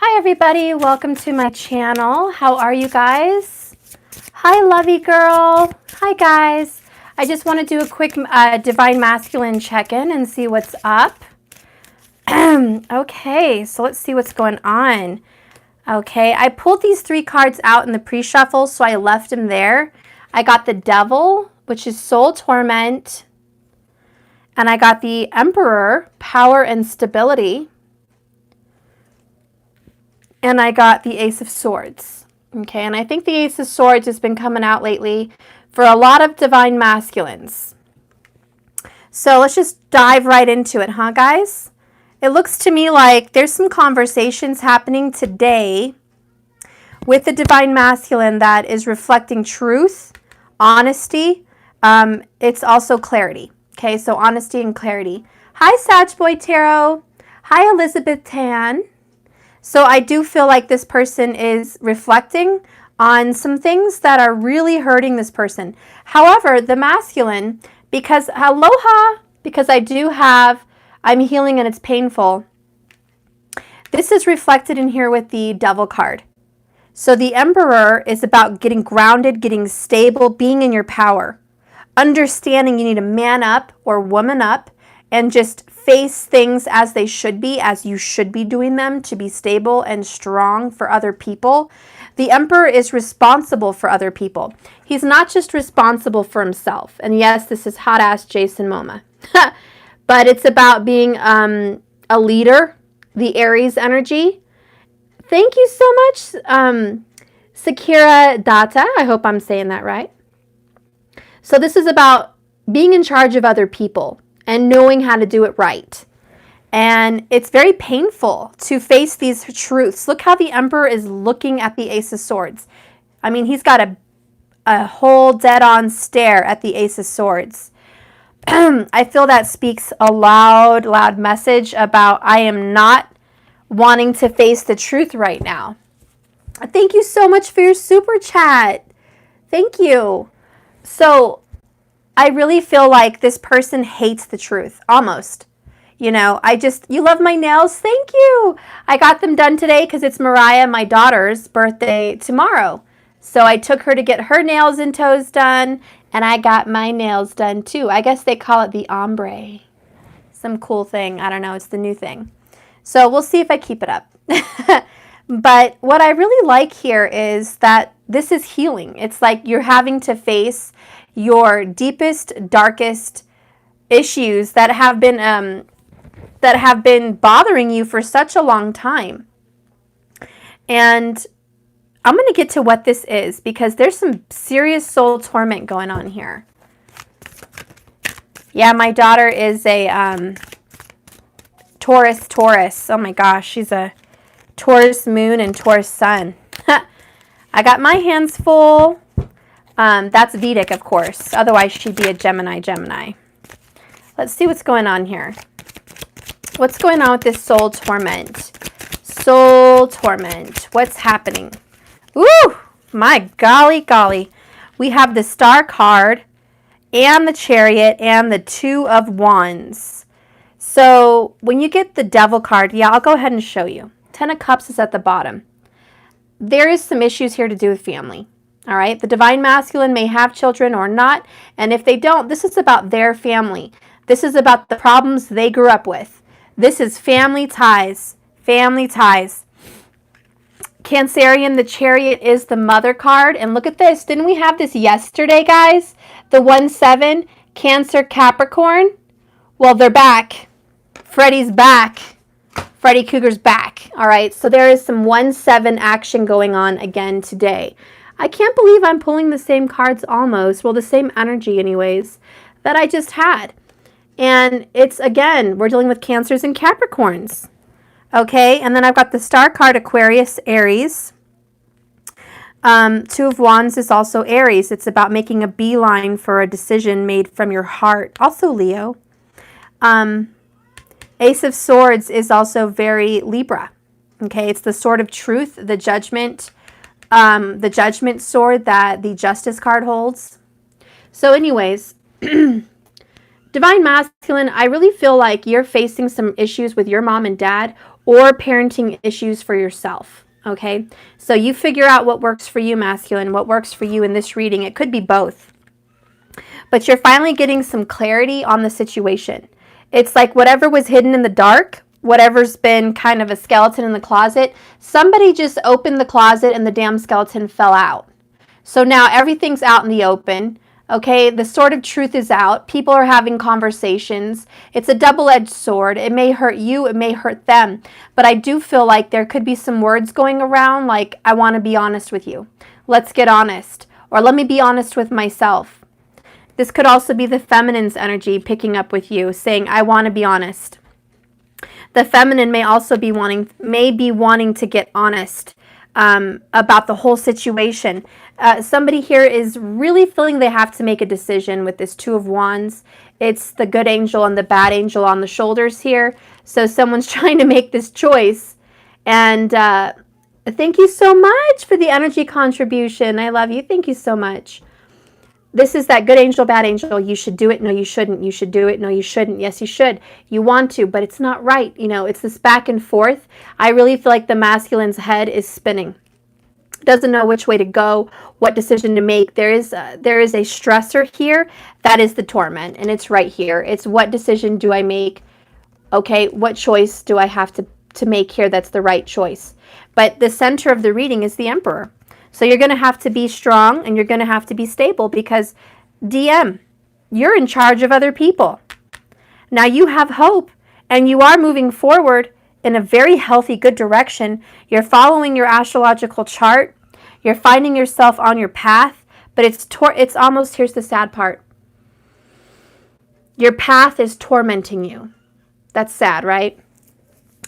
Hi everybody, welcome to my channel. How are you guys? Hi lovey girl. Hi guys. I just want to do a quick Divine Masculine check-in and see what's up. Okay, so let's see what's going on. Okay, I pulled these three cards out in the pre-shuffle, so I left them there. I got the Devil, which is Soul Torment. And I got the Emperor, Power and Stability. And I got the Ace of Swords. Okay, and I think the Ace of Swords has been coming out lately for a lot of Divine Masculines. So let's just dive right into it, huh, guys? It looks to me like there's some conversations happening today with the Divine Masculine that is reflecting truth, honesty. It's also clarity. Okay, so honesty and clarity. Hi, Sag Boy Tarot. Hi, Elizabeth Tan. So I do feel like this person is reflecting on some things that are really hurting this person. However, the masculine, because aloha, because I'm healing and it's painful. This is reflected in here with the Devil card. So the Emperor is about getting grounded, getting stable, being in your power. Understanding you need to man up or woman up and just face things as they should be, as you should be doing them to be stable and strong for other people. The Emperor is responsible for other people. He's not just responsible for himself. And yes, this is hot ass Jason Momoa. But it's about being a leader, the Aries energy. Thank you so much, Sakira Data. I hope I'm saying that right. So this is about being in charge of other people and knowing how to do it right. And it's very painful to face these truths. Look how the Emperor is looking at the Ace of Swords. I mean, he's got a whole dead-on stare at the Ace of Swords. I feel that speaks a loud message about I am not wanting to face the truth right now. Thank you so much for your super chat. Thank you. So I really feel like this person hates the truth, almost. You know, you love my nails? Thank you. I got them done today because it's Mariah, my daughter's birthday tomorrow. So I took her to get her nails and toes done, and I got my nails done too. I guess they call it the ombre. Some cool thing. I don't know. It's the new thing. So we'll see if I keep it up. But what I really like here is that this is healing. It's like you're having to face your deepest, darkest issues that have been bothering you for such a long time. And I'm going to get to what this is because there's some serious soul torment going on here. Yeah, my daughter is a Taurus. Oh my gosh, she's a Taurus moon and Taurus sun. I got my hands full. That's Vedic, of course. Otherwise, she'd be a Gemini. Let's see what's going on here. What's going on with this soul torment? Soul torment. What's happening? Ooh, my golly. We have the Star card and the Chariot and the Two of Wands. So when you get the Devil card, yeah, I'll go ahead and show you. Ten of Cups is at the bottom. There is some issues here to do with family. All right, the Divine Masculine may have children or not, and if they don't, this is about their family. This is about the problems they grew up with. This is family ties, Cancerian, the Chariot is the Mother card, and look at this. Didn't we have this yesterday, guys? The 1-7, Cancer, Capricorn. Well, they're back. Freddy's back. Freddy Cougar's back. All right, so there is some 1-7 action going on again today. I can't believe I'm pulling the same cards almost, well, the same energy anyways, that I just had. And it's, again, we're dealing with Cancers and Capricorns. Okay, and then I've got the Star card, Aquarius, Aries. Two of Wands is also Aries. It's about making a beeline for a decision made from your heart. Also Leo. Ace of Swords is also very Libra. Okay, it's the sword of truth, the judgment sword that the Justice card holds. So anyways, Divine Masculine, I really feel like you're facing some issues with your mom and dad, or parenting issues for yourself. Okay, so you figure out what works for you, masculine, what works for you in this reading. It could be both. But you're finally getting some clarity on the situation. It's like whatever was hidden in the dark, whatever's been kind of a skeleton in the closet, somebody just opened the closet and the damn skeleton fell out. So now everything's out in the open. Okay, the sword of truth is out. People are having conversations. It's a double-edged sword. It may hurt you, it may hurt them. But I do feel like there could be some words going around like, I want to be honest with you. Let's get honest. Or let me be honest with myself. This could also be the feminine's energy picking up with you, saying, I want to be honest. The feminine may also be wanting to get honest about the whole situation. Somebody here is really feeling they have to make a decision with this Two of Wands. It's the good angel and the bad angel on the shoulders here. So someone's trying to make this choice. And thank you so much for the energy contribution. I love you. Thank you so much. This is that good angel, bad angel. You should do it. No, you shouldn't. You should do it. No, you shouldn't. Yes, you should. You want to, but it's not right. You know, it's this back and forth. I really feel like the masculine's head is spinning. Doesn't know which way to go, what decision to make. There is a stressor here. That is the torment, and it's right here. It's what decision do I make? Okay, what choice do I have to make here that's the right choice? But the center of the reading is the Emperor. So you're going to have to be strong and you're going to have to be stable because DM, you're in charge of other people. Now you have hope and you are moving forward in a very healthy, good direction. You're following your astrological chart. You're finding yourself on your path, but it's almost, here's the sad part. Your path is tormenting you. That's sad, right?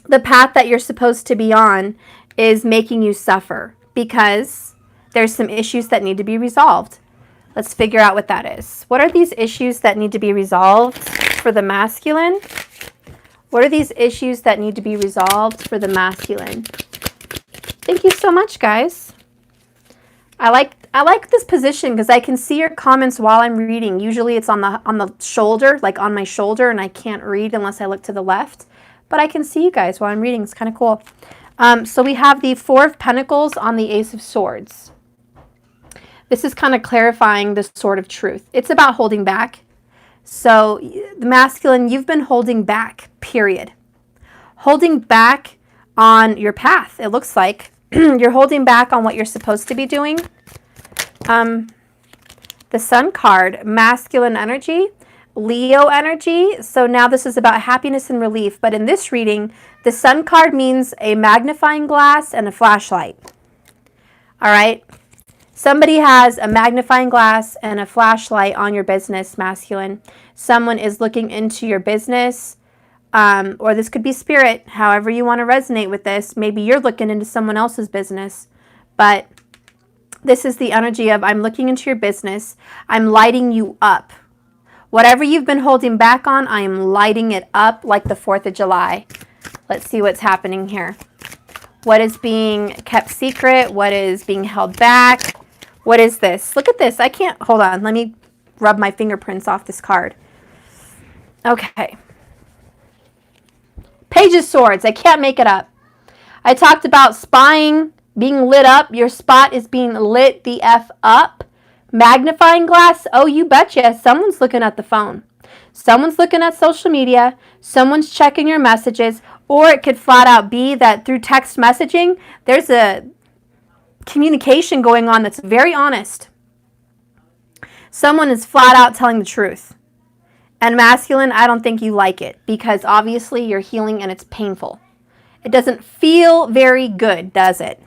The path that you're supposed to be on is making you suffer because there's some issues that need to be resolved. Let's figure out what that is. What are these issues that need to be resolved for the masculine? What are these issues that need to be resolved for the masculine? Thank you so much, guys. I like this position because I can see your comments while I'm reading. Usually it's on the shoulder, like on my shoulder, and I can't read unless I look to the left. But I can see you guys while I'm reading. It's kind of cool. So we have the Four of Pentacles on the Ace of Swords. This is kind of clarifying the sword of truth. It's about holding back. So the masculine, you've been holding back, period. Holding back on your path, it looks like. You're holding back on what you're supposed to be doing. The Sun card, masculine energy, Leo energy. So now this is about happiness and relief. But in this reading, the Sun card means a magnifying glass and a flashlight. All right. Somebody has a magnifying glass and a flashlight on your business, masculine. Someone is looking into your business, or this could be spirit, however you want to resonate with this. Maybe you're looking into someone else's business, but this is the energy of I'm looking into your business. I'm lighting you up. Whatever you've been holding back on, I am lighting it up like the 4th of July. Let's see what's happening here. What is being kept secret? What is being held back? What is this? Look at this. I can't, hold on. Let me rub my fingerprints off this card. Okay. Page of Swords. I can't make it up. I talked about spying, being lit up. Your spot is being lit the F up. Magnifying glass. Oh, you betcha. Someone's looking at the phone. Someone's looking at social media. Someone's checking your messages. Or it could flat out be that through text messaging, there's a communication going on that's very honest. Someone is flat out telling the truth. And masculine, I don't think you like it because obviously you're healing and it's painful. It doesn't feel very good, does it?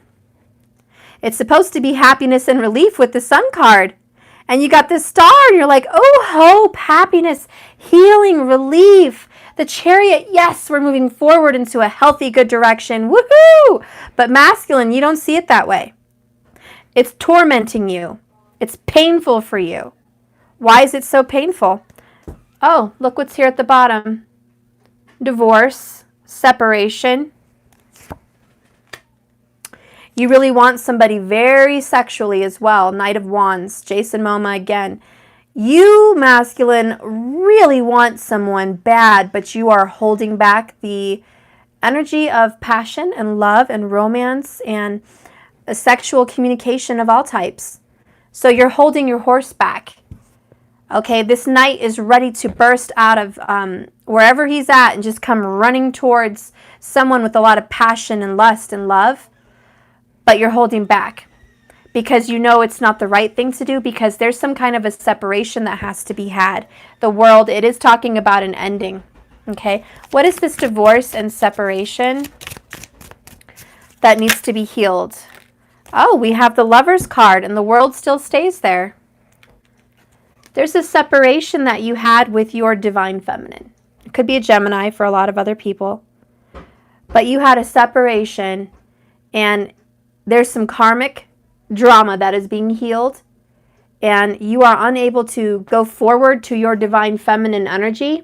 It's supposed to be happiness and relief with the Sun card. And you got this star and you're like, oh, hope, happiness, healing, relief. The Chariot, yes, we're moving forward into a healthy, good direction. Woohoo! But masculine, you don't see it that way. It's tormenting you. It's painful for you. Why is it so painful? Oh, look what's here at the bottom. Divorce, separation. You really want somebody very sexually as well. Knight of Wands, Jason Momoa again. You, masculine, really want someone bad, but you are holding back the energy of passion and love and romance and a sexual communication of all types. So you're holding your horse back. Okay, this knight is ready to burst out of wherever he's at and just come running towards someone with a lot of passion and lust and love. But you're holding back because you know it's not the right thing to do, because there's some kind of a separation that has to be had. The world, it is talking about an ending. Okay, what is this divorce and separation that needs to be healed? Oh, we have the Lover's card, and the world still stays there. There's a separation that you had with your divine feminine. It could be a Gemini for a lot of other people. But you had a separation, and there's some karmic drama that is being healed, and you are unable to go forward to your divine feminine energy,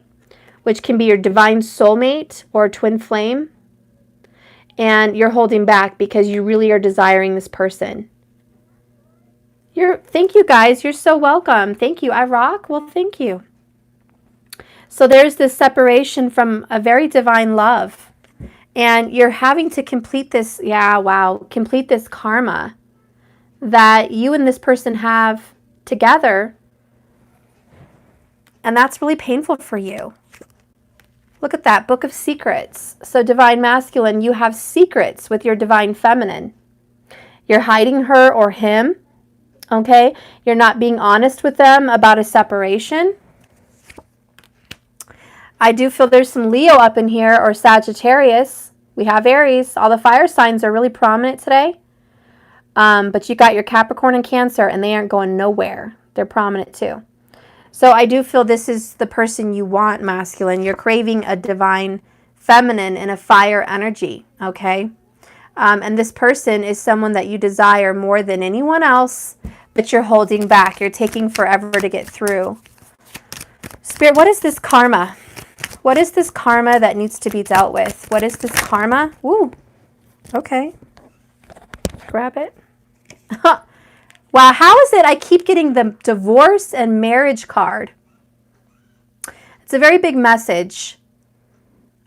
which can be your divine soulmate or twin flame. And you're holding back because you really are desiring this person. Thank you guys. You're so welcome. Thank you. I rock. Well, thank you. So there's this separation from a very divine love. And you're having to complete this, complete this karma that you and this person have together. And that's really painful for you. Look at that, Book of Secrets. So divine masculine, you have secrets with your divine feminine. You're hiding her or him, okay? You're not being honest with them about a separation. I do feel there's some Leo up in here, or Sagittarius. We have Aries. All the fire signs are really prominent today. But you got your Capricorn and Cancer, and they aren't going nowhere. They're prominent too. So I do feel this is the person you want, masculine. You're craving a divine feminine and a fire energy, okay? And this person is someone that you desire more than anyone else, but you're holding back. You're taking forever to get through. Spirit, what is this karma? What is this karma that needs to be dealt with? What is this karma? Woo. Okay. Grab it. Wow, how is it I keep getting the divorce and marriage card? It's a very big message.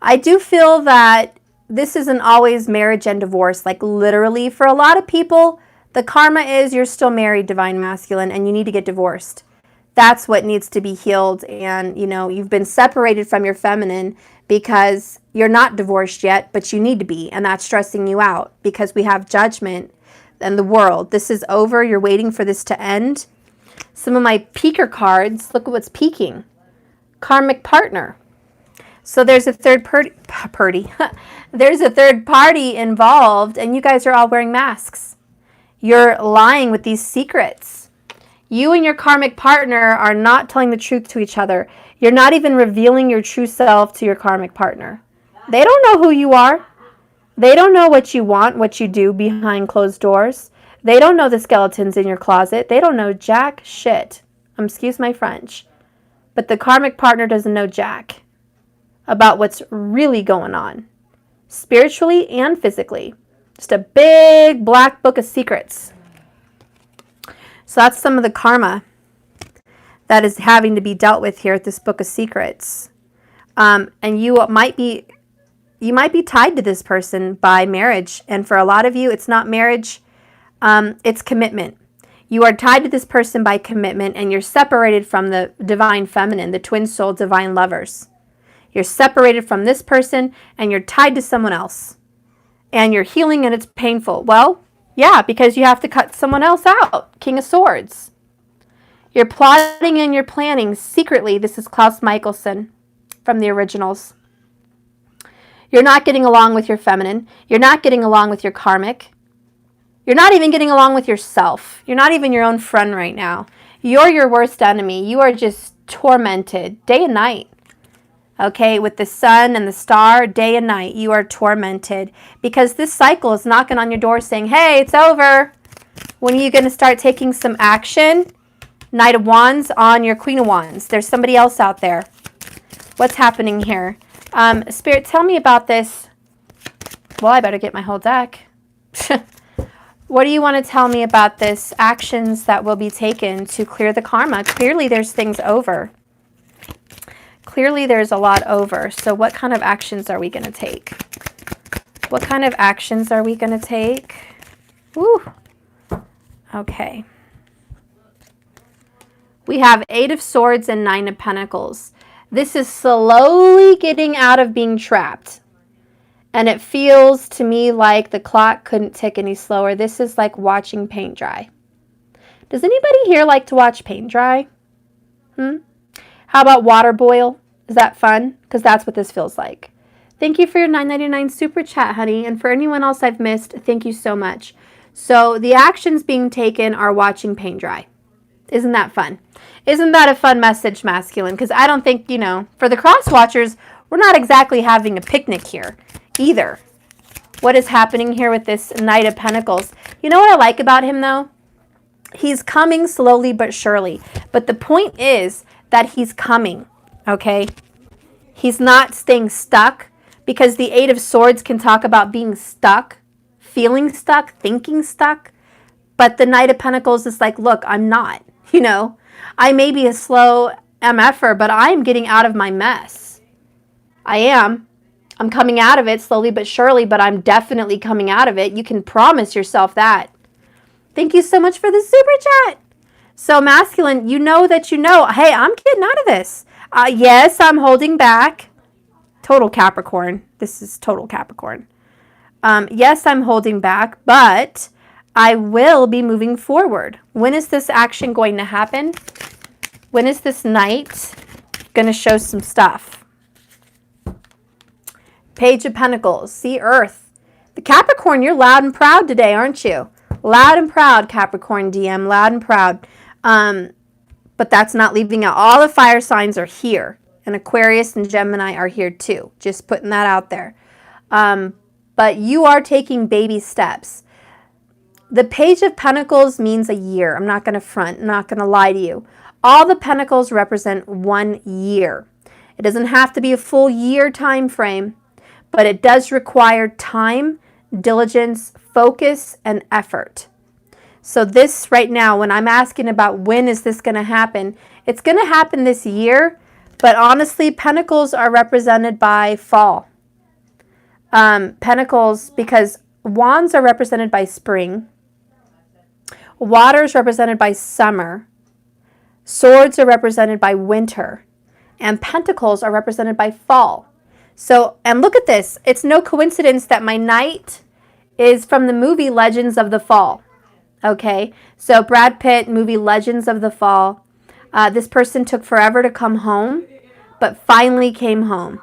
I do feel that this isn't always marriage and divorce. Like literally, for a lot of people, the karma is you're still married, divine masculine, and you need to get divorced. That's what needs to be healed. And, you know, you've been separated from your feminine because you're not divorced yet, but you need to be. And that's stressing you out because we have judgment and the world. This is over. You're waiting for this to end. Some of my peeker cards, look at what's peeking. Karmic partner. So there's a third party. There's a third party involved, and you guys are all wearing masks. You're lying with these secrets. You and your karmic partner are not telling the truth to each other. You're not even revealing your true self to your karmic partner. They don't know who you are. They don't know what you want, what you do behind closed doors. They don't know the skeletons in your closet. They don't know jack shit. Excuse my French. But the karmic partner doesn't know jack about what's really going on, spiritually and physically. Just a big black book of secrets. So that's some of the karma that is having to be dealt with here at this book of secrets. And you might be tied to this person by marriage. And for a lot of you, it's not marriage, it's commitment. You are tied to this person by commitment, and you're separated from the divine feminine, the twin soul divine lovers. You're separated from this person, and you're tied to someone else. And you're healing, and it's painful. Well, yeah, because you have to cut someone else out. King of Swords. You're plotting and you're planning secretly. This is Klaus Michelson from the originals. You're not getting along with your feminine. You're not getting along with your karmic. You're not even getting along with yourself. You're not even your own friend right now. You're your worst enemy. You are just tormented day and night. Okay, with the sun and the star, day and night, you are tormented because this cycle is knocking on your door saying, hey, it's over. When are you going to start taking some action? Knight of Wands on your Queen of Wands. There's somebody else out there. What's happening here? Spirit, tell me about this. Well, I better get my whole deck. What do you want to tell me about this? Actions that will be taken to clear the karma. Clearly, there's things over. Clearly, there's a lot over. So what kind of actions are we going to take? What kind of actions are we going to take? Woo. Okay. We have 8 of Swords and 9 of Pentacles. This is slowly getting out of being trapped. And it feels to me like the clock couldn't tick any slower. This is like watching paint dry. Does anybody here like to watch paint dry? How about water boil? Is that fun? Because that's what this feels like. Thank you for your $9.99 super chat, honey. And for anyone else I've missed, thank you so much. So the actions being taken are watching paint dry. Isn't that fun? Isn't that a fun message, masculine? Because I don't think, you know, for the cross watchers, we're not exactly having a picnic here either. What is happening here with this Knight of Pentacles? You know what I like about him, though? He's coming slowly but surely. But the point is that he's coming, okay? He's not staying stuck, because the 8 of Swords can talk about being stuck, feeling stuck, thinking stuck. But the Knight of Pentacles is like, look, I'm not, you know. I may be a slow MFer, but I'm getting out of my mess. I am. I'm coming out of it slowly but surely, but I'm definitely coming out of it. You can promise yourself that. Thank you so much for the super chat. So masculine, you know that you know, hey, I'm getting out of this. Yes, I'm holding back. Total Capricorn. This is total Capricorn. Yes, I'm holding back, but I will be moving forward. When is this action going to happen? When is this Knight going to show some stuff? Page of Pentacles. See, Earth. The Capricorn, you're loud and proud today, aren't you? Loud and proud, Capricorn DM. Loud and proud. But that's not leaving out. All the fire signs are here. And Aquarius and Gemini are here too. Just putting that out there. But you are taking baby steps. The Page of Pentacles means a year. I'm not going to front. I'm not going to lie to you. All the Pentacles represent 1 year. It doesn't have to be a full year time frame, but it does require time, diligence, focus, and effort. So this right now, when I'm asking about when is this going to happen, it's going to happen this year. But honestly, Pentacles are represented by fall. Pentacles, because Wands are represented by spring. Water is represented by summer. Swords are represented by winter. And Pentacles are represented by fall. So, and look at this. It's no coincidence that my Knight is from the movie Legends of the Fall. Okay? So Brad Pitt, movie Legends of the Fall. This person took forever to come home, but finally came home.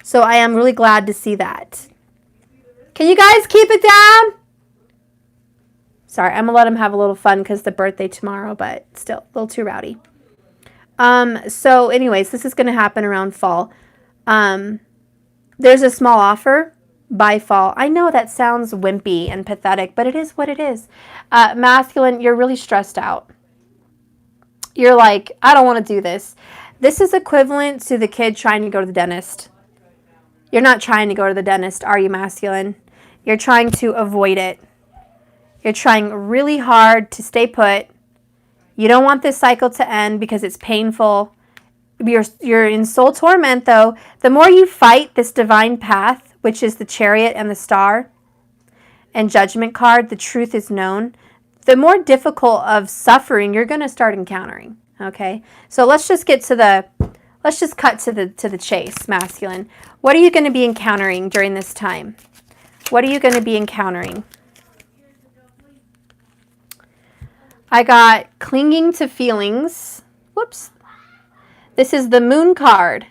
So I am really glad to see that. Can you guys keep it down? Sorry, I'm going to let him have a little fun because the birthday tomorrow, but still a little too rowdy. So anyways, this is going to happen around fall. There's a small offer by fall. I know that sounds wimpy and pathetic, but it is what it is. Masculine, you're really stressed out. You're like, I don't want to do this. This is equivalent to the kid trying to go to the dentist. You're not trying to go to the dentist, are you, masculine? You're trying to avoid it. You're trying really hard to stay put. You don't want this cycle to end because it's painful. You're in soul torment, though. The more you fight this divine path, which is the Chariot and the Star and Judgment card, the truth is known, the more difficult of suffering you're going to start encountering. Okay, so let's just cut to the chase, masculine. What are you going to be encountering during this time? What are you going to be encountering? I got clinging to feelings. Whoops. This is the Moon card.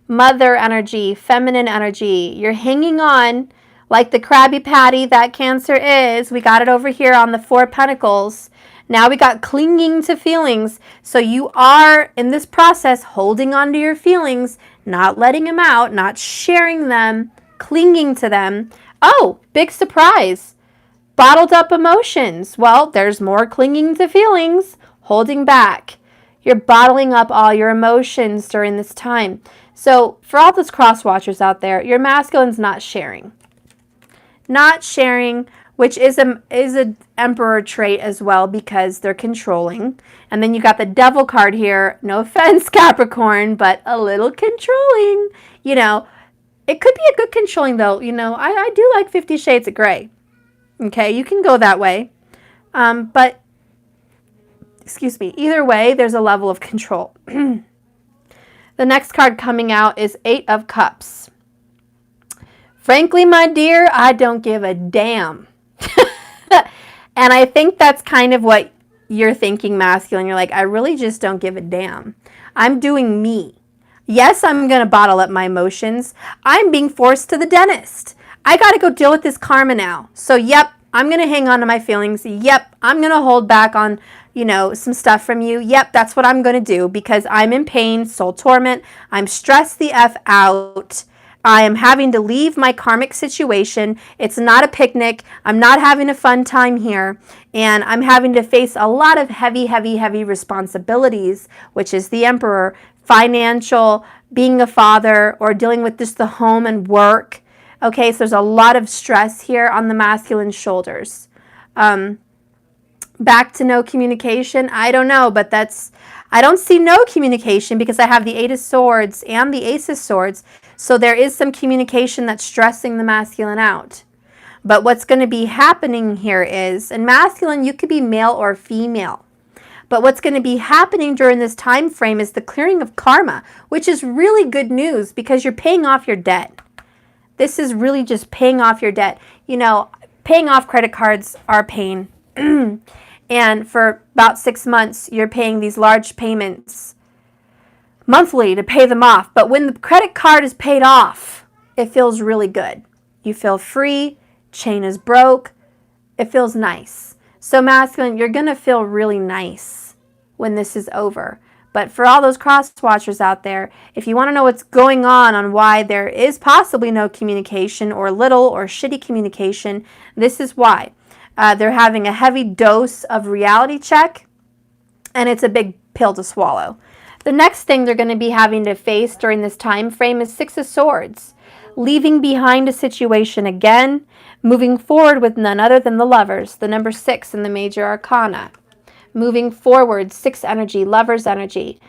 Mother energy, feminine energy. You're hanging on like the Krabby Patty that Cancer is. We got it over here on the 4 Pentacles. Now we got clinging to feelings. So you are, in this process, holding on to your feelings, not letting them out, not sharing them, clinging to them. Oh, big surprise. Bottled up emotions. Well, there's more clinging to feelings, holding back. You're bottling up all your emotions during this time. So for all those cross watchers out there, your masculine's not sharing. Not sharing, which is an emperor trait as well because they're controlling. And then you got the devil card here. No offense, Capricorn, but a little controlling. You know, It could be a good controlling, though. You know, I do like 50 Shades of Grey. Okay, you can go that way. But, excuse me, either way, there's a level of control. The next card coming out is 8 of Cups. Frankly, my dear, I don't give a damn. And I think that's kind of what you're thinking, masculine. You're like, I really just don't give a damn. I'm doing me. Yes, I'm going to bottle up my emotions. I'm being forced to the dentist. I got to go deal with this karma now. So, yep, I'm going to hang on to my feelings. Yep, I'm going to hold back on, you know, some stuff from you. Yep, that's what I'm going to do because I'm in pain, soul torment. I'm stressed the F out. I am having to leave my karmic situation. It's not a picnic. I'm not having a fun time here. And I'm having to face a lot of heavy responsibilities, which is the Emperor, financial, being a father, or dealing with just the home and work. Okay, so there's a lot of stress here on the masculine shoulders. Back to no communication. I don't know, but I don't see no communication because I have the 8 of Swords and the Ace of Swords. So there is some communication that's stressing the masculine out. But what's going to be happening here is, and masculine, you could be male or female. But what's going to be happening during this time frame is the clearing of karma, which is really good news because you're paying off your debt. This is really just paying off your debt. You know, paying off credit cards are pain. And for about 6 months, you're paying these large payments monthly to pay them off. But when the credit card is paid off, it feels really good. You feel free, chain is broke, it feels nice. So masculine, you're going to feel really nice when this is over. But for all those cross watchers out there, if you want to know what's going on why there is possibly no communication or little or shitty communication, this is why. They're having a heavy dose of reality check, and it's a big pill to swallow. The next thing they're going to be having to face during this time frame is 6 of Swords. Leaving behind a situation again, moving forward with none other than the Lovers, the number 6 in the major arcana. Moving forward, 6 energy, Lovers energy.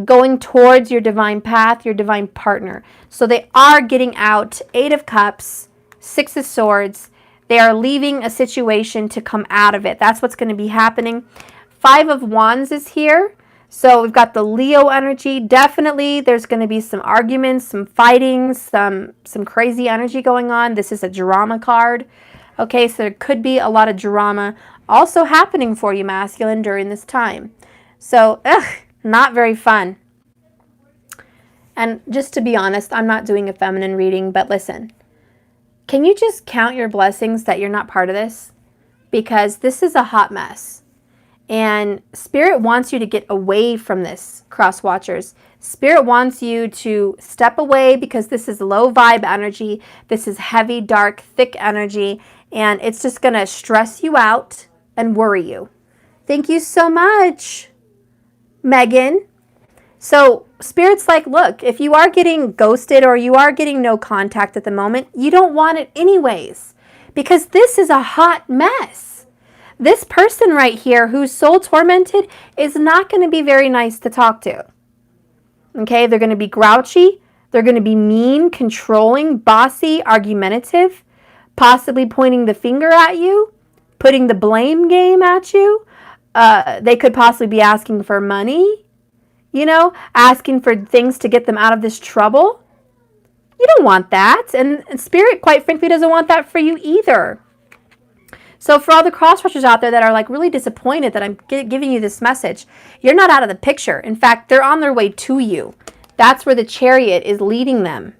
Going towards your divine path, your divine partner. So they are getting out 8 of Cups, 6 of Swords. They are leaving a situation to come out of it. That's what's going to be happening. 5 of Wands is here. So we've got the Leo energy. Definitely there's going to be some arguments, some fighting, some crazy energy going on. This is a drama card. Okay, so there could be a lot of drama also happening for you, masculine, during this time. So, not very fun. And just to be honest, I'm not doing a feminine reading, but listen. Can you just count your blessings that you're not part of this? Because this is a hot mess. And Spirit wants you to get away from this, cross watchers. Spirit wants you to step away because this is low vibe energy. This is heavy, dark, thick energy. And it's just going to stress you out and worry you. Thank you so much, Megan. So Spirit's like, look, if you are getting ghosted or you are getting no contact at the moment, you don't want it anyways. Because this is a hot mess. This person right here who's soul tormented is not going to be very nice to talk to. Okay, they're going to be grouchy. They're going to be mean, controlling, bossy, argumentative, possibly pointing the finger at you, putting the blame game at you. They could possibly be asking for money, you know, asking for things to get them out of this trouble. You don't want that. And Spirit, quite frankly, doesn't want that for you either. So for all the cross-watchers out there that are like really disappointed that I'm giving you this message, you're not out of the picture. In fact, they're on their way to you. That's where the Chariot is leading them.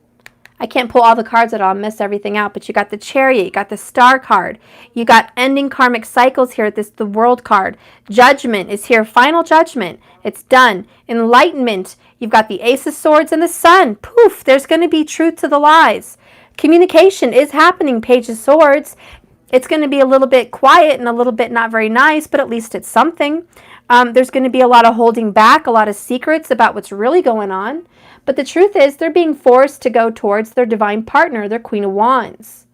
I can't pull all the cards out. I'll miss everything out. But you got the Chariot. You got the Star card. You got ending karmic cycles here. The World card. Judgment is here. Final judgment. It's done. Enlightenment. You've got the Ace of Swords and the Sun. Poof. There's going to be truth to the lies. Communication is happening. Page of Swords. It's going to be a little bit quiet and a little bit not very nice, but at least it's something. There's going to be a lot of holding back, a lot of secrets about what's really going on. But the truth is they're being forced to go towards their divine partner, their Queen of Wands.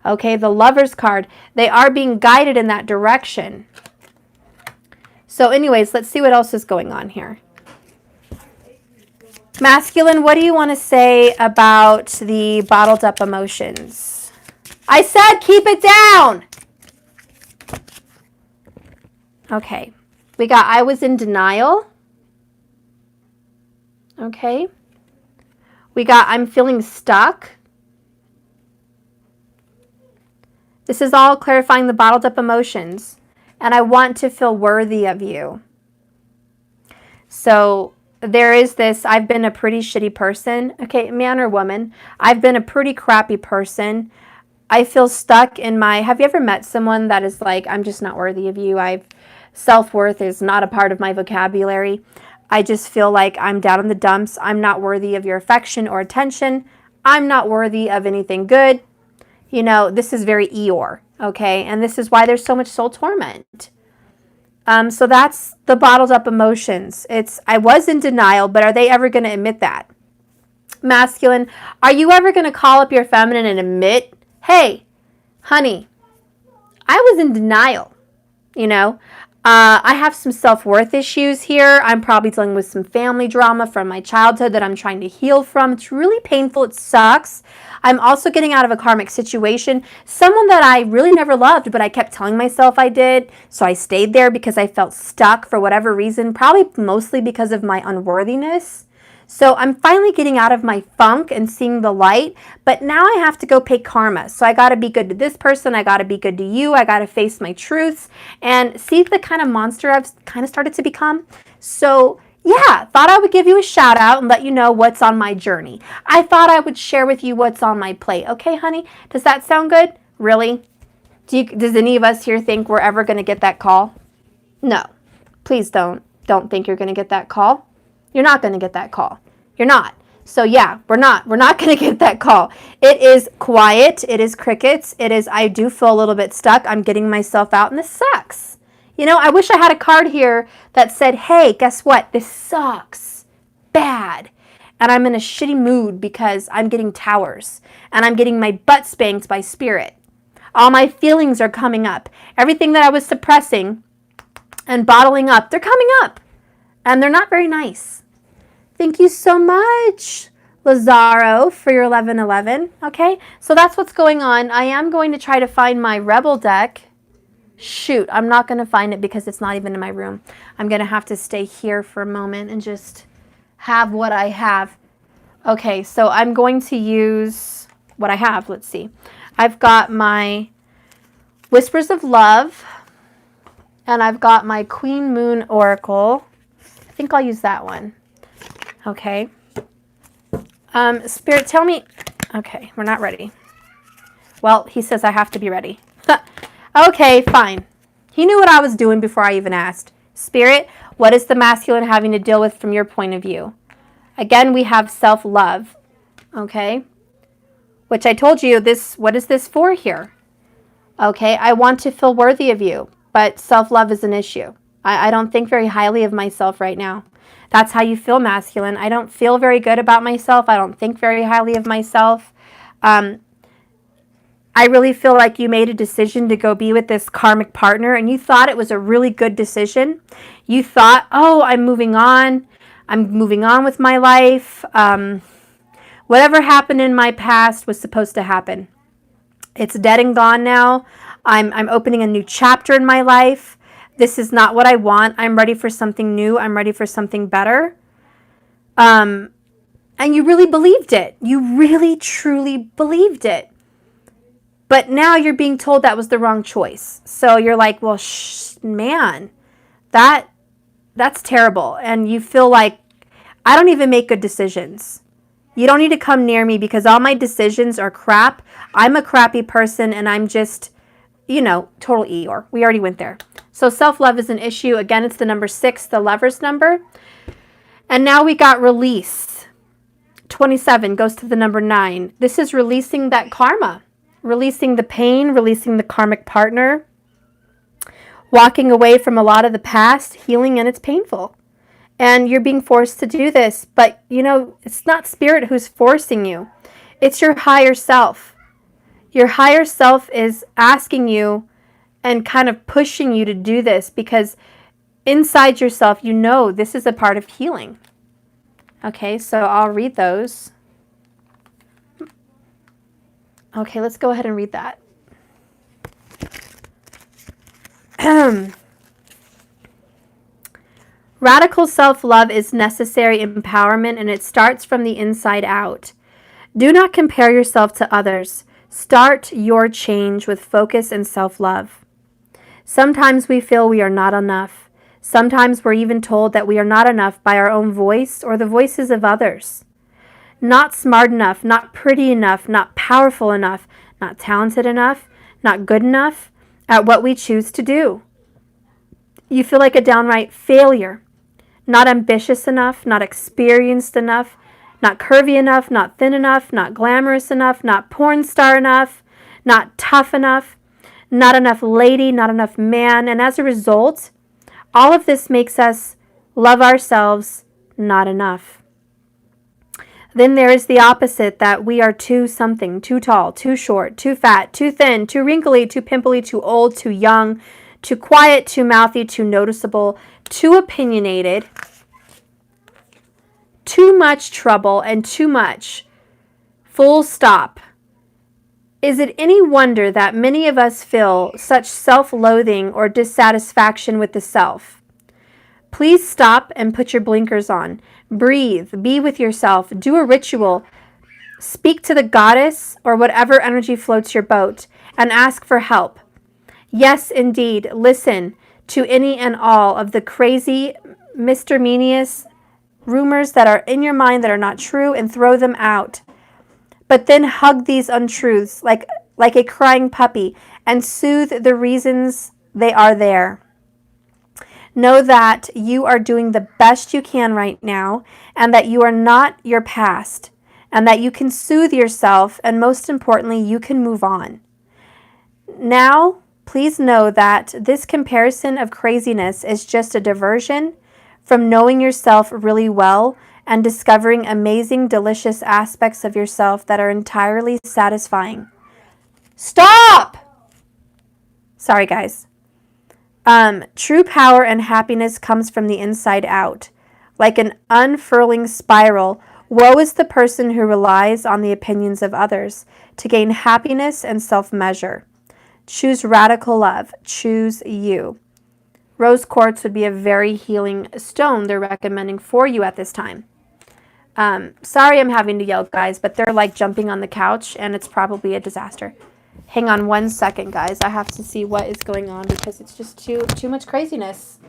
Okay, the Lovers card. They are being guided in that direction. So anyways, let's see what else is going on here. Masculine, what do you want to say about the bottled up emotions? I said keep it down. Okay. We got I was in denial. Okay. We got I'm feeling stuck. This is all clarifying the bottled up emotions. And I want to feel worthy of you. So there is this, I've been a pretty shitty person. Okay, man or woman. I've been a pretty crappy person. I feel stuck in my, have you ever met someone that is like, I'm just not worthy of you. Self-worth is not a part of my vocabulary. I just feel like I'm down in the dumps. I'm not worthy of your affection or attention. I'm not worthy of anything good. You know, this is very Eeyore, okay? And this is why there's so much soul torment. So that's the bottled up emotions. I was in denial, but are they ever going to admit that? Masculine, are you ever going to call up your feminine and admit, hey, honey, I was in denial, you know? I have some self-worth issues here. I'm probably dealing with some family drama from my childhood that I'm trying to heal from. It's really painful. It sucks. I'm also getting out of a karmic situation. Someone that I really never loved, but I kept telling myself I did. So I stayed there because I felt stuck for whatever reason, probably mostly because of my unworthiness. So I'm finally getting out of my funk and seeing the light, but now I have to go pay karma. So I got to be good to this person. I got to be good to you. I got to face my truths and see the kind of monster I've kind of started to become. So yeah, thought I would give you a shout out and let you know what's on my journey. I thought I would share with you what's on my plate. Okay, honey? Does that sound good? Really? Does any of us here think we're ever going to get that call? No. Please don't think you're going to get that call. You're not going to get that call. You're not. So yeah, we're not going to get that call. It is quiet. It is crickets. I do feel a little bit stuck. I'm getting myself out and this sucks. You know, I wish I had a card here that said, hey, guess what? This sucks bad. And I'm in a shitty mood because I'm getting towers and I'm getting my butt spanked by spirit. All my feelings are coming up. Everything that I was suppressing and bottling up, they're coming up. And they're not very nice. Thank you so much, Lazaro, for your 1111. Okay, so that's what's going on. I am going to try to find my Rebel deck. Shoot, I'm not going to find it because it's not even in my room. I'm going to have to stay here for a moment and just have what I have. Okay, so I'm going to use what I have. Let's see. I've got my Whispers of Love, and I've got my Queen Moon Oracle. I think I'll use that one. Okay. Spirit, tell me. Okay, we're not ready. Well, he says I have to be ready. Okay, fine. He knew what I was doing before I even asked. Spirit, what is the masculine having to deal with from your point of view? Again, we have self-love. Okay. Which I told you, what is this for here? Okay, I want to feel worthy of you, but self-love is an issue. I don't think very highly of myself right now. That's how you feel, masculine. I don't feel very good about myself. I don't think very highly of myself. I really feel like you made a decision to go be with this karmic partner and you thought it was a really good decision. You thought, oh, I'm moving on. I'm moving on with my life. Whatever happened in my past was supposed to happen. It's dead and gone now. I'm opening a new chapter in my life. This is not what I want. I'm ready for something new. I'm ready for something better. And you really believed it. You really, truly believed it. But now you're being told that was the wrong choice. So you're like, well, man, that's terrible. And you feel like, I don't even make good decisions. You don't need to come near me because all my decisions are crap. I'm a crappy person and I'm just, you know, total Eeyore. We already went there. So self-love is an issue. Again, it's the number 6, the lover's number. And now we got release. 27 goes to the number 9. This is releasing that karma. Releasing the pain, releasing the karmic partner. Walking away from a lot of the past, healing, and it's painful. And you're being forced to do this. But, you know, it's not spirit who's forcing you. It's your higher self. Your higher self is asking you and kind of pushing you to do this because inside yourself, you know this is a part of healing. Okay, so I'll read those. Okay, let's go ahead and read that. Radical self-love is necessary empowerment, and it starts from the inside out. Do not compare yourself to others. Start your change with focus and self-love. Sometimes we feel we are not enough. Sometimes we're even told that we are not enough by our own voice or the voices of others. Not smart enough, not pretty enough, not powerful enough, not talented enough, not good enough at what we choose to do. You feel like a downright failure. Not ambitious enough, not experienced enough, not curvy enough, not thin enough, not glamorous enough, not porn star enough, not tough enough, not enough lady, not enough man. And as a result, all of this makes us love ourselves not enough. Then there is the opposite, that we are too something, too tall, too short, too fat, too thin, too wrinkly, too pimply, too old, too young, too quiet, too mouthy, too noticeable, too opinionated, too much trouble, and too much. Full stop. Is it any wonder that many of us feel such self-loathing or dissatisfaction with the self? Please stop and put your blinkers on. Breathe. Be with yourself. Do a ritual. Speak to the goddess or whatever energy floats your boat and ask for help. Yes, indeed. Listen to any and all of the crazy, miscellaneous rumors that are in your mind that are not true and throw them out. But then hug these untruths like a crying puppy and soothe the reasons they are there. Know that you are doing the best you can right now, and that you are not your past, and that you can soothe yourself, and most importantly, you can move on. Now, please know that this comparison of craziness is just a diversion from knowing yourself really well and discovering amazing, delicious aspects of yourself that are entirely satisfying. Stop! Sorry, guys. True power and happiness comes from the inside out. Like an unfurling spiral, woe is the person who relies on the opinions of others to gain happiness and self-measure. Choose radical love. Choose you. Rose quartz would be a very healing stone they're recommending for you at this time. Sorry I'm having to yell, guys, but they're like jumping on the couch, and it's probably a disaster. Hang on 1 second, guys. I have to see what is going on because it's just too much craziness.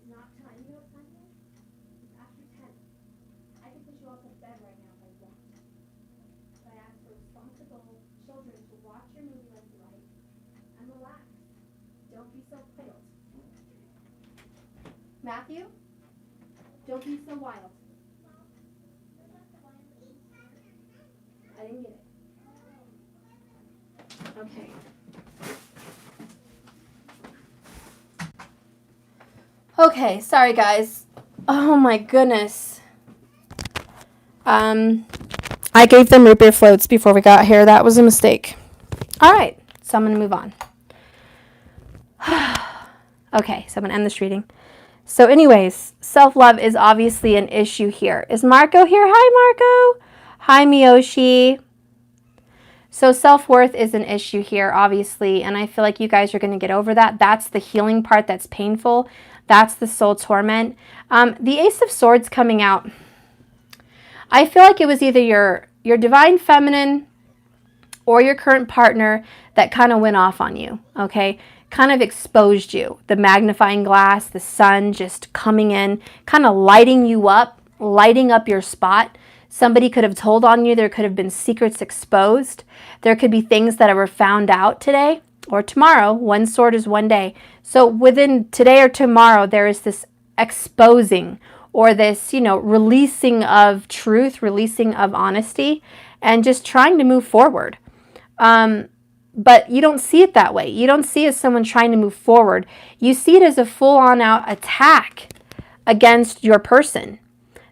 Not time. You know what time it is? It's after 10. I can push you all to bed right now if I want. But I ask for responsible children to watch your movie like you like and relax. Don't be so pilled. Matthew, don't be so wild. I didn't get it. Okay. Okay, sorry guys. Oh my goodness. I gave them root beer floats before we got here. That was a mistake. All right, so I'm going to move on. Okay, so I'm going to end this reading. So anyways, self-love is obviously an issue here. Is Marco here? Hi, Marco. Hi, Miyoshi. So self-worth is an issue here, obviously, and I feel like you guys are going to get over that. That's the healing part that's painful. That's the soul torment. The Ace of Swords coming out. I feel like it was either your divine feminine or your current partner that kind of went off on you, okay? Kind of exposed you. The magnifying glass, the sun just coming in, kind of lighting you up, lighting up your spot. Somebody could have told on you. There could have been secrets exposed. There could be things that were found out today. or tomorrow. One sword is one day. So within today or tomorrow, there is this exposing or this, releasing of truth, releasing of honesty, and just trying to move forward. But you don't see it that way. You don't see it as someone trying to move forward. You see it as a full-on out attack against your person.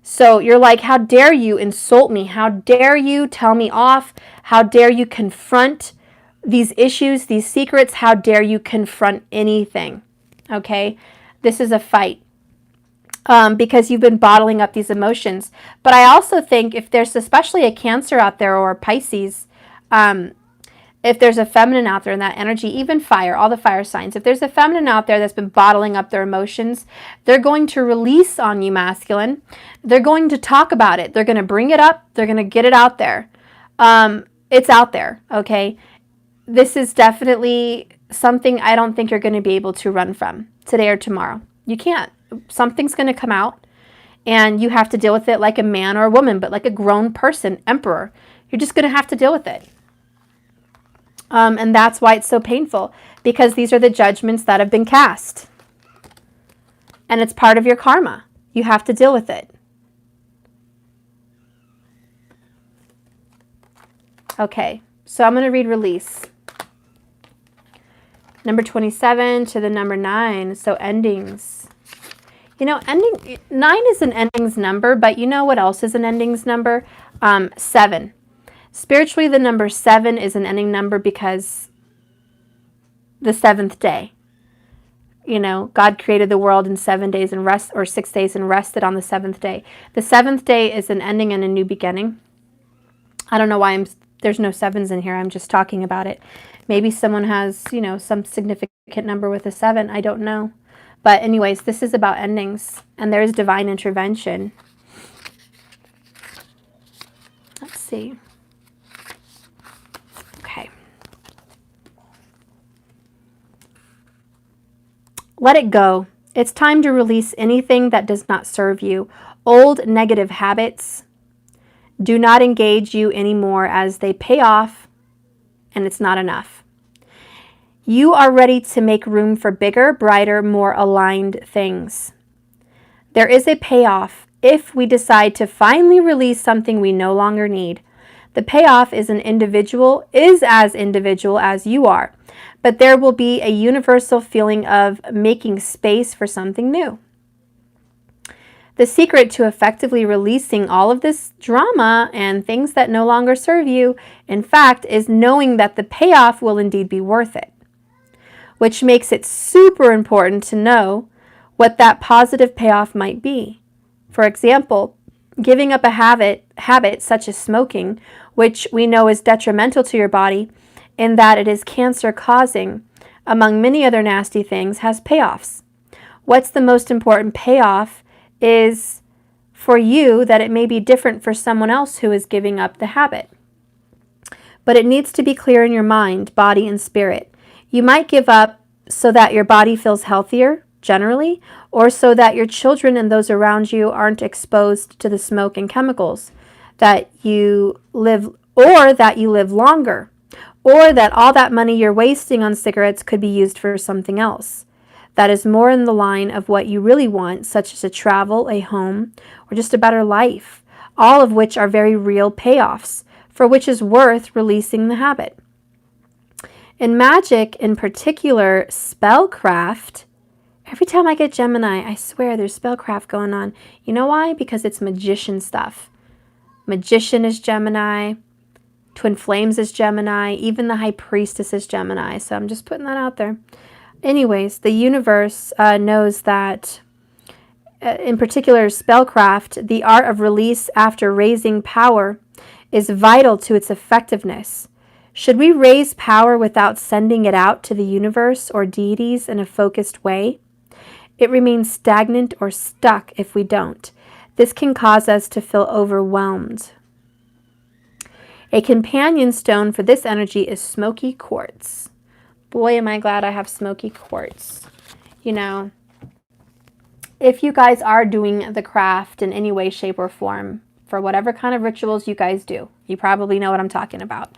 So you're like, how dare you insult me? How dare you tell me off? How dare you confront these issues, these secrets? How dare you confront anything? Okay? This is a fight. Because you've been bottling up these emotions. But I also think if there's especially a Cancer out there or a Pisces, if there's a feminine out there in that energy, even fire, all the fire signs, if there's a feminine out there that's been bottling up their emotions, they're going to release on you, masculine. They're going to talk about it. They're going to bring it up. They're going to get it out there. It's out there, okay? This is definitely something I don't think you're going to be able to run from today or tomorrow. You can't. Something's going to come out, and you have to deal with it like a man or a woman, but like a grown person, emperor. You're just going to have to deal with it. And that's why it's so painful, because these are the judgments that have been cast. And it's part of your karma. You have to deal with it. Okay, so I'm going to read release. Number 27 to the number 9, so endings. 9 is an endings number, but you know what else is an endings number? 7. Spiritually, the number 7 is an ending number because the 7th day. God created the world in 7 days and 6 days and rested on the 7th day. The 7th day is an ending and a new beginning. I don't know why there's no 7s in here. I'm just talking about it. Maybe someone has, some significant number with a 7. I don't know. But anyways, this is about endings, and there is divine intervention. Let's see. Okay. Let it go. It's time to release anything that does not serve you. Old negative habits do not engage you anymore as they pay off, and it's not enough. You are ready to make room for bigger, brighter, more aligned things. There is a payoff if we decide to finally release something we no longer need. The payoff is as individual as you are, but there will be a universal feeling of making space for something new. The secret to effectively releasing all of this drama and things that no longer serve you, in fact, is knowing that the payoff will indeed be worth it, which makes it super important to know what that positive payoff might be. For example, giving up a habit such as smoking, which we know is detrimental to your body in that it is cancer causing, among many other nasty things, has payoffs. What's the most important payoff is for you that it may be different for someone else who is giving up the habit. But it needs to be clear in your mind, body, and spirit. You might give up so that your body feels healthier, generally, or so that your children and those around you aren't exposed to the smoke and chemicals, that you live longer, or that all that money you're wasting on cigarettes could be used for something else that is more in the line of what you really want, such as a travel, a home, or just a better life, all of which are very real payoffs, for which is worth releasing the habit. In magic, in particular, spellcraft, every time I get Gemini, I swear there's spellcraft going on. You know why? Because it's magician stuff. Magician is Gemini. Twin Flames is Gemini. Even the High Priestess is Gemini. So I'm just putting that out there. Anyways, the universe knows that, in particular, spellcraft, the art of release after raising power, is vital to its effectiveness. Should we raise power without sending it out to the universe or deities in a focused way? It remains stagnant or stuck if we don't. This can cause us to feel overwhelmed. A companion stone for this energy is smoky quartz. Boy, am I glad I have smoky quartz. If you guys are doing the craft in any way, shape, or form, for whatever kind of rituals you guys do, you probably know what I'm talking about.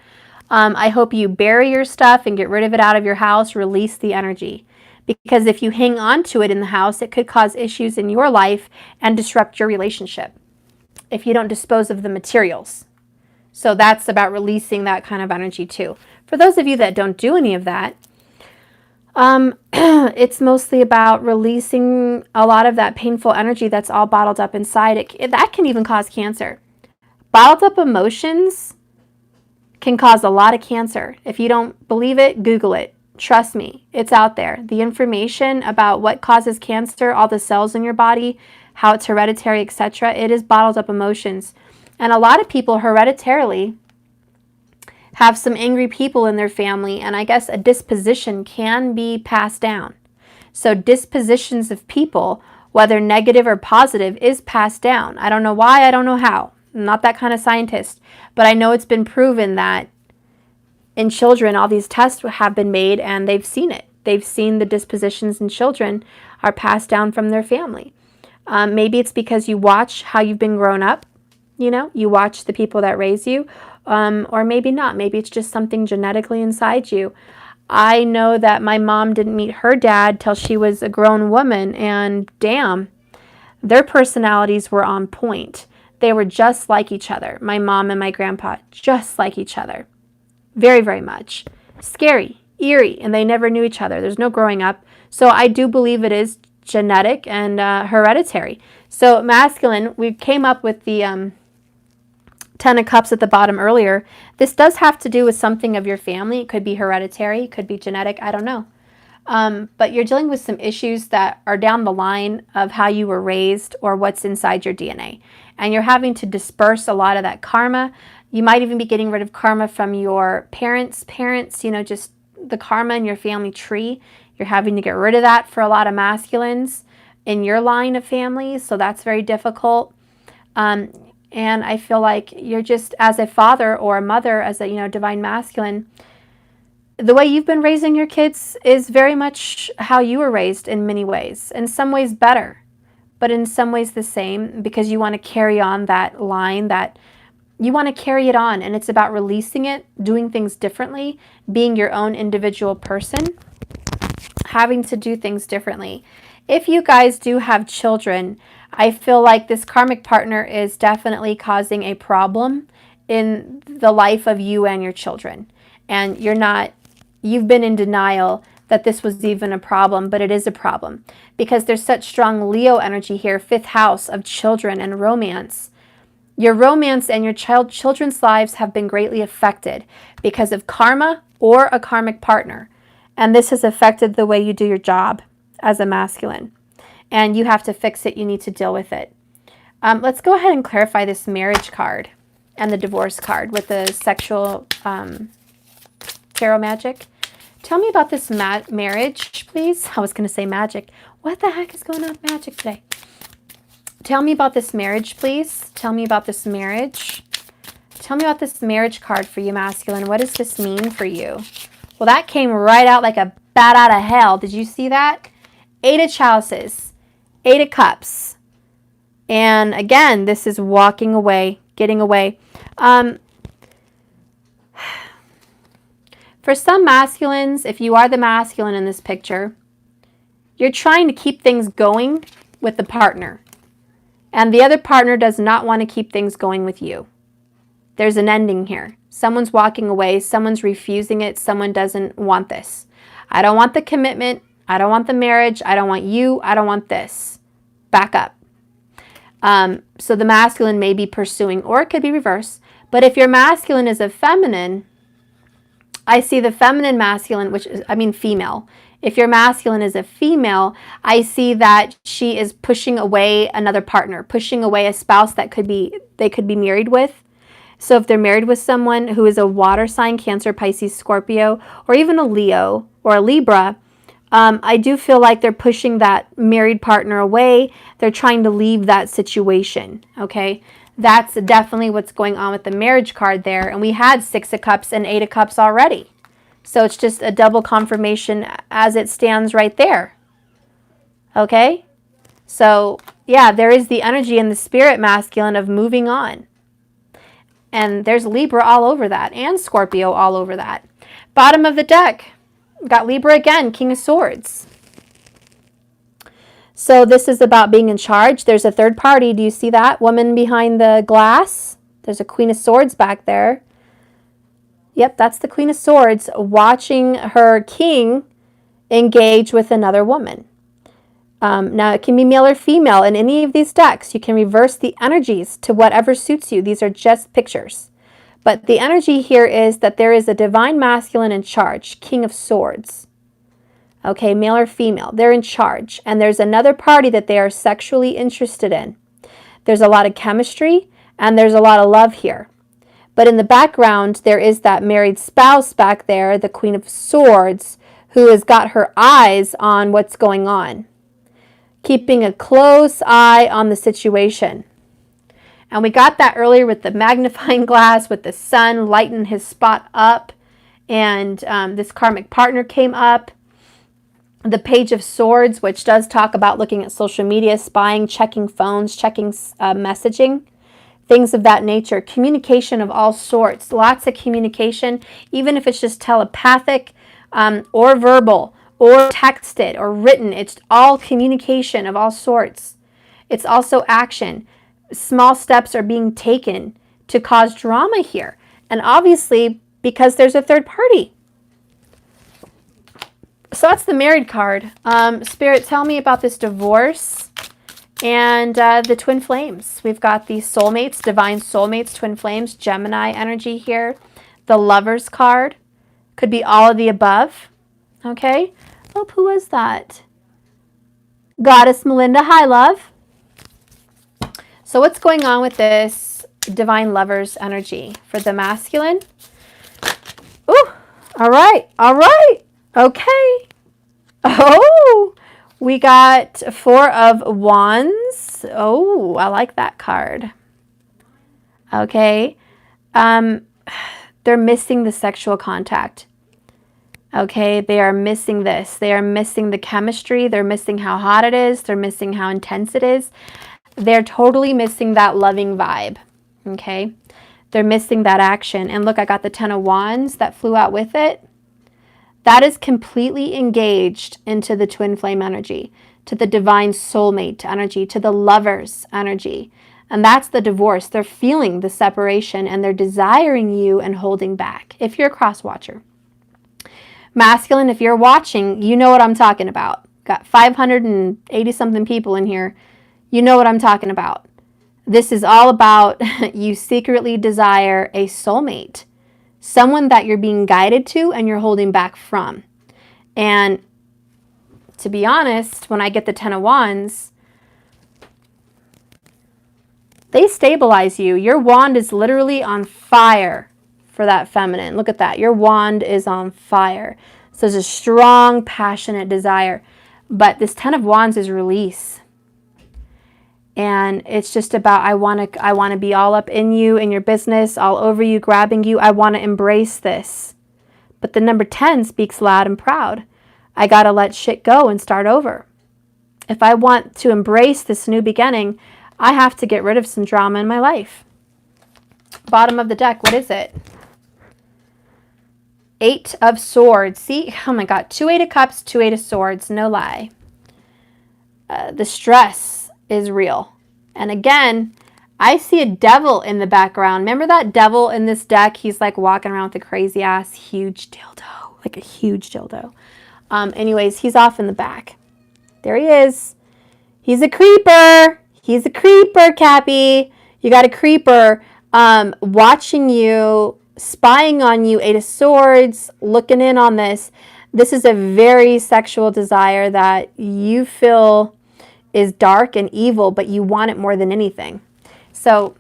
I hope you bury your stuff and get rid of it out of your house, release the energy. Because if you hang on to it in the house, it could cause issues in your life and disrupt your relationship if you don't dispose of the materials. So that's about releasing that kind of energy too. For those of you that don't do any of that, it's mostly about releasing a lot of that painful energy that's all bottled up inside. That can even cause cancer. Bottled up emotions can cause a lot of cancer. If you don't believe it, Google it. Trust me, it's out there. The information about what causes cancer, all the cells in your body, how it's hereditary, etc., it is bottled up emotions. And a lot of people hereditarily have some angry people in their family, and I guess a disposition can be passed down. So dispositions of people, whether negative or positive, is passed down. I don't know why, I don't know how. I'm not that kind of scientist, but I know it's been proven that in children, all these tests have been made and they've seen it. They've seen the dispositions in children are passed down from their family. Maybe it's because you watch how you've been grown up, you watch the people that raise you, or maybe not. Maybe it's just something genetically inside you. I know that my mom didn't meet her dad till she was a grown woman, and damn, their personalities were on point. They were just like each other. My mom and my grandpa, just like each other. Very, very much. Scary, eerie, and they never knew each other. There's no growing up. So I do believe it is genetic and hereditary. So masculine, we came up with the 10 of Cups at the bottom earlier. This does have to do with something of your family. It could be hereditary, it could be genetic, I don't know. But you're dealing with some issues that are down the line of how you were raised or what's inside your DNA. And you're having to disperse a lot of that karma. You might even be getting rid of karma from your parents, just the karma in your family tree. You're having to get rid of that for a lot of masculines in your line of family. So that's very difficult. And I feel like you're just, as a father or a mother, as a, divine masculine, the way you've been raising your kids is very much how you were raised in many ways. In some ways better, but in some ways the same, because you want to carry on that line, that you want to carry it on, and it's about releasing it, doing things differently, being your own individual person, having to do things differently. If you guys do have children, I feel like this karmic partner is definitely causing a problem in the life of you and your children. And you've been in denial that this was even a problem, but it is a problem because there's such strong Leo energy here, 5th house of children and romance. Your romance and your children's lives have been greatly affected because of karma or a karmic partner. And this has affected the way you do your job as a masculine. And you have to fix it. You need to deal with it. Let's go ahead and clarify this marriage card and the divorce card with the sexual tarot magic. Tell me about this marriage, please. I was going to say magic. What the heck is going on with magic today? Tell me about this marriage, please. Tell me about this marriage. Tell me about this marriage card for you, masculine. What does this mean for you? Well, that came right out like a bat out of hell. Did you see that? 8 of chalices, 8 of cups. And again, this is walking away, getting away. For some masculines, if you are the masculine in this picture, you're trying to keep things going with the partner. And the other partner does not want to keep things going with you. There's an ending here. Someone's walking away. Someone's refusing it. Someone doesn't want this. I don't want the commitment. I don't want the marriage. I don't want you. I don't want this. Back up. So the masculine may be pursuing, or it could be reverse. But if your masculine is a feminine, I see the feminine masculine, female. If your masculine is a female, I see that she is pushing away another partner, pushing away a spouse that they could be married with. So if they're married with someone who is a water sign, Cancer, Pisces, Scorpio, or even a Leo or a Libra, I do feel like they're pushing that married partner away. They're trying to leave that situation, okay? That's definitely what's going on with the marriage card there. And we had 6 of Cups and 8 of Cups already. So it's just a double confirmation as it stands right there. Okay? So, yeah, there is the energy in the spirit masculine of moving on. And there's Libra all over that, and Scorpio all over that. Bottom of the deck, got Libra again, King of Swords. So this is about being in charge. There's a third party. Do you see that woman behind the glass? There's a Queen of Swords back there. Yep, that's the Queen of Swords watching her king engage with another woman. Now, it can be male or female in any of these decks. You can reverse the energies to whatever suits you. These are just pictures. But the energy here is that there is a divine masculine in charge, King of Swords. Okay, male or female, they're in charge. And there's another party that they are sexually interested in. There's a lot of chemistry and there's a lot of love here. But in the background, there is that married spouse back there, the Queen of Swords, who has got her eyes on what's going on, keeping a close eye on the situation. And we got that earlier with the magnifying glass, with the sun lighting his spot up, and this karmic partner came up. The Page of Swords, which does talk about looking at social media, spying, checking phones, checking messaging, things of that nature. Communication of all sorts, lots of communication, even if it's just telepathic or verbal or texted or written. It's all communication of all sorts. It's also action. Small steps are being taken to cause drama here. And obviously, because there's a third party. So that's the married card. Spirit, tell me about this divorce and the twin flames. We've got the soulmates, divine soulmates, twin flames, Gemini energy here. The Lovers card. Could be all of the above. Okay. Oh, who was that? Goddess Melinda. Hi, love. So what's going on with this divine lovers energy for the masculine? Ooh, all right, okay. Oh, we got 4 of Wands. Oh, I like that card. Okay. They're missing the sexual contact. Okay, they are missing this. They are missing the chemistry. They're missing how hot it is. They're missing how intense it is. They're totally missing that loving vibe. Okay, they're missing that action. And look, I got the 10 of Wands that flew out with it. That is completely engaged into the twin flame energy, to the divine soulmate energy, to the lover's energy. And that's the divorce. They're feeling the separation and they're desiring you and holding back. If you're a cross watcher. Masculine, if you're watching, you know what I'm talking about. Got 580 something people in here. You know what I'm talking about. This is all about you secretly desire a soulmate. Someone that you're being guided to and you're holding back from. And to be honest, when I get the 10 of Wands, they stabilize you. Your wand is literally on fire for that feminine. Look at that. Your wand is on fire. So there's a strong, passionate desire. But this 10 of Wands is release. And it's just about, I want to be all up in you, in your business, all over you, grabbing you. I want to embrace this. But the number 10 speaks loud and proud. I got to let shit go and start over. If I want to embrace this new beginning, I have to get rid of some drama in my life. Bottom of the deck, what is it? 8 of Swords. See? Oh my God. 2 8 of Cups, 2 8 of Swords. No lie. The stress is real. And again, I see a devil in the background. Remember that devil in this deck? He's like walking around with a crazy ass huge dildo. Like a huge dildo. Anyways, he's off in the back. There he is. He's a creeper. He's a creeper, Cappy. You got a creeper watching you, spying on you, 8 of Swords, looking in on this. This is a very sexual desire that you feel is dark and evil, but you want it more than anything. So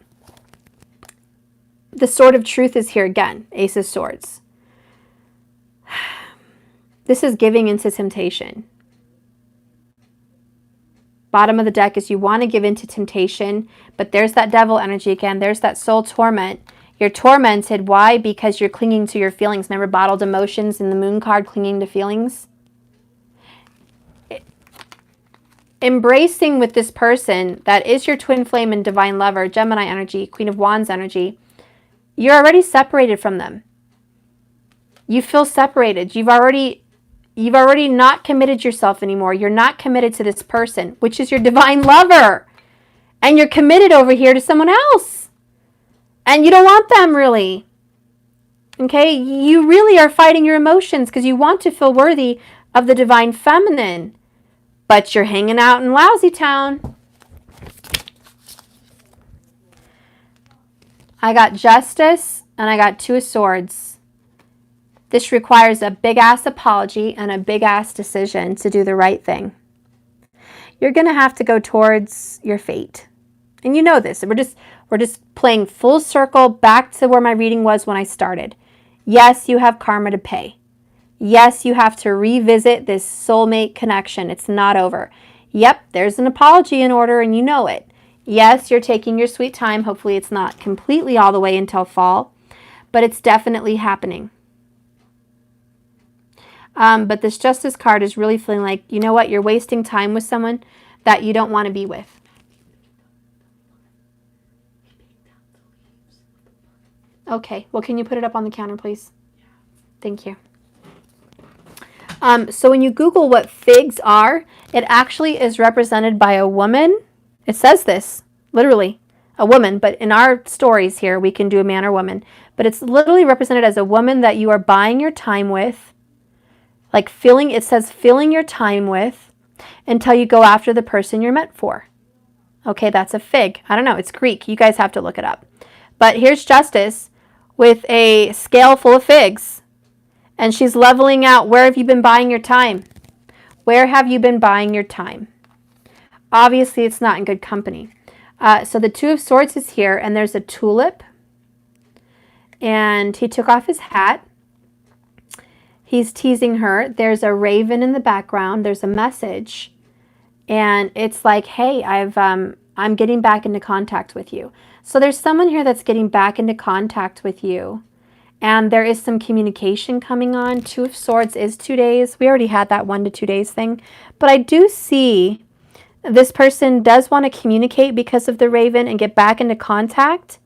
the sword of truth is here again, Ace of Swords. This is giving into temptation. Bottom of the deck is you want to give into temptation, but there's that devil energy again. There's that soul torment. You're tormented. Why? Because you're clinging to your feelings. Remember bottled emotions in the moon card, clinging to feelings? Embracing with this person that is your twin flame and divine lover, Gemini energy, Queen of Wands energy, You're already separated from them. You feel separated. You've already not committed yourself anymore. You're not committed to this person, which is your divine lover. And you're committed over here to someone else. And you don't want them really. Okay? You really are fighting your emotions because you want to feel worthy of the divine feminine. But you're hanging out in lousy town. I got Justice and I got Two of Swords. This requires a big-ass apology and a big-ass decision to do the right thing. You're going to have to go towards your fate. And you know this. We're just playing full circle back to where my reading was when I started. Yes, you have karma to pay. Yes, you have to revisit this soulmate connection. It's not over. Yep, there's an apology in order and you know it. Yes, you're taking your sweet time. Hopefully it's not completely all the way until fall, but it's definitely happening. But this Justice card is really feeling like, you know what, you're wasting time with someone that you don't want to be with. Okay, well, can you put it up on the counter, please? Thank you. So when you Google what figs are, it actually is represented by a woman. It says this, literally, a woman. But in our stories here, we can do a man or woman. But it's literally represented as a woman that you are buying your time with. Like it says filling your time with until you go after the person you're meant for. Okay, that's a fig. I don't know, it's Greek. You guys have to look it up. But here's Justice with a scale full of figs. And she's leveling out. Where have you been buying your time? Where have you been buying your time? Obviously, it's not in good company. So the Two of Swords is here, and there's a tulip. And he took off his hat. He's teasing her. There's a raven in the background. There's a message. And it's like, hey, I'm getting back into contact with you. So there's someone here that's getting back into contact with you. And there is some communication coming on. Two of Swords is 2 days. We already had that 1 to 2 days thing. But I do see this person does want to communicate because of the raven and get back into contact.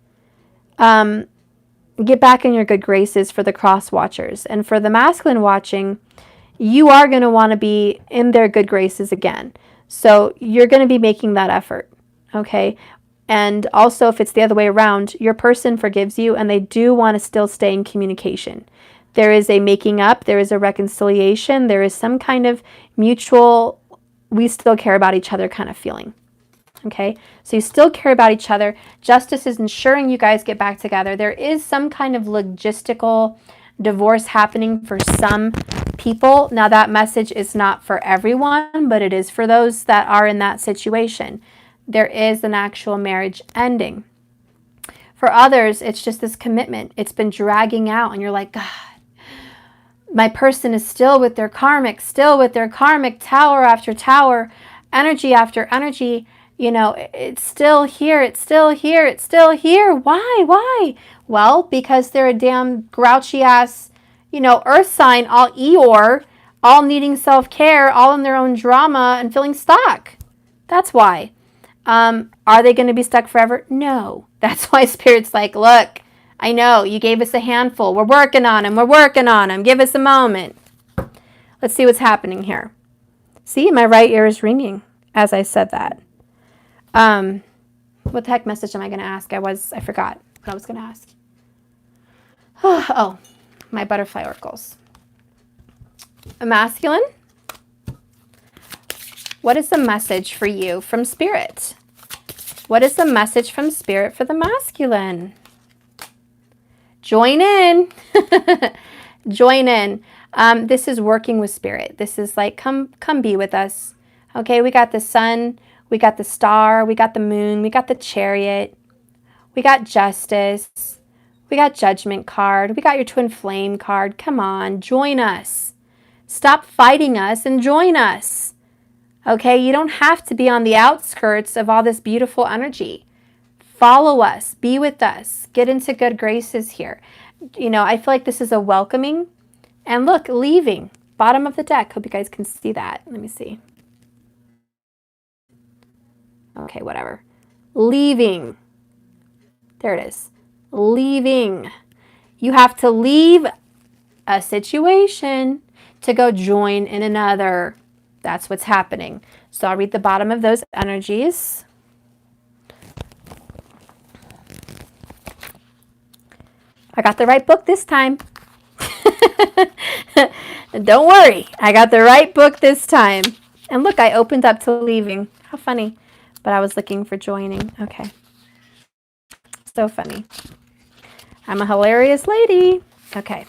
Get back in your good graces for the cross watchers. And for the masculine watching, you are going to want to be in their good graces again. So you're going to be making that effort. Okay. And also, if it's the other way around, your person forgives you and they do want to still stay in communication. There is a making up. There is a reconciliation. There is some kind of mutual, we still care about each other kind of feeling. Okay, so you still care about each other. Justice is ensuring you guys get back together. There is some kind of logistical divorce happening for some people. Now, that message is not for everyone, but it is for those that are in that situation. There is an actual marriage ending. For others, it's just this commitment. It's been dragging out, and you're like, God, my person is still with their karmic, tower after tower, energy after energy. You know, it's still here, it's still here, it's still here. Why? Well, because they're a damn grouchy ass, earth sign, all Eeyore, all needing self-care, all in their own drama and feeling stuck. That's why. Are they going to be stuck forever? No. That's why Spirit's like, look, I know you gave us a handful. We're working on them. Give us a moment. Let's see what's happening here. See, my right ear is ringing as I said that. What the heck message am I going to ask? I forgot what I was going to ask. Oh, my butterfly oracles. A masculine. What is the message for you from Spirit? What is the message from Spirit for the masculine? Join in. Join in. This is working with Spirit. This is like, come be with us. Okay, we got the sun. We got the star, we got the moon, we got the chariot, we got justice, we got judgment card, we got your twin flame card. Come on, join us. Stop fighting us and join us. Okay, you don't have to be on the outskirts of all this beautiful energy. Follow us, be with us, get into good graces here. I feel like this is a welcoming. And look, leaving, bottom of the deck. Hope you guys can see that. Let me see. Okay, whatever. Leaving. There it is. leaving. You have to leave a situation to go join in another. That's what's happening. So I'll read the bottom of those energies. I got the right book this time. Don't worry, I got the right book this time. And look, I opened up to leaving. How funny. But I was looking for joining. Okay. So funny. I'm a hilarious lady. Okay.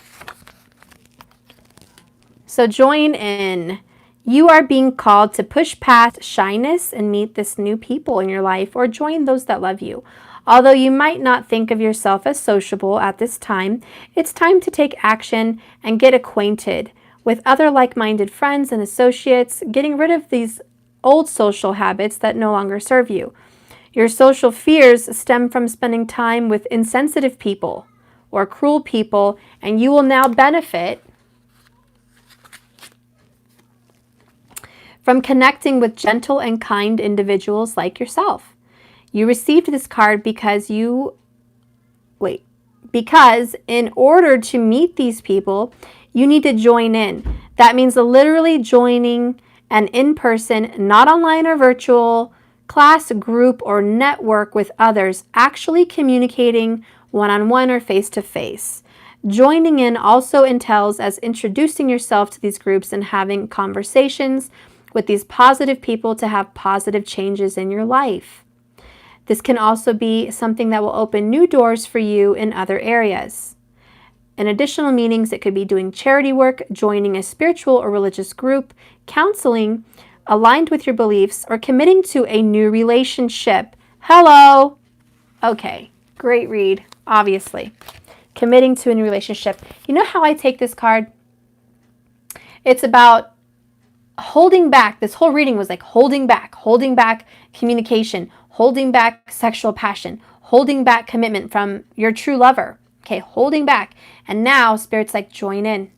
So join in. You are being called to push past shyness and meet this new people in your life, or join those that love you. Although you might not think of yourself as sociable at this time, it's time to take action and get acquainted with other like-minded friends and associates, getting rid of these old social habits that no longer serve you. Your social fears stem from spending time with insensitive people or cruel people, and you will now benefit from connecting with gentle and kind individuals like yourself. You received this card because because in order to meet these people, you need to join in. That means literally joining an in-person, not online or virtual, class, group, or network with others, actually communicating one-on-one or face-to-face. Joining in also entails as introducing yourself to these groups and having conversations with these positive people to have positive changes in your life. This can also be something that will open new doors for you in other areas. In additional meanings, it could be doing charity work, joining a spiritual or religious group, counseling, aligned with your beliefs, or committing to a new relationship. Hello! Okay, great read, obviously. Committing to a new relationship. You know how I take this card? It's about holding back. This whole reading was like holding back communication, holding back sexual passion, holding back commitment from your true lover. Okay, holding back. And now Spirit's like, join in,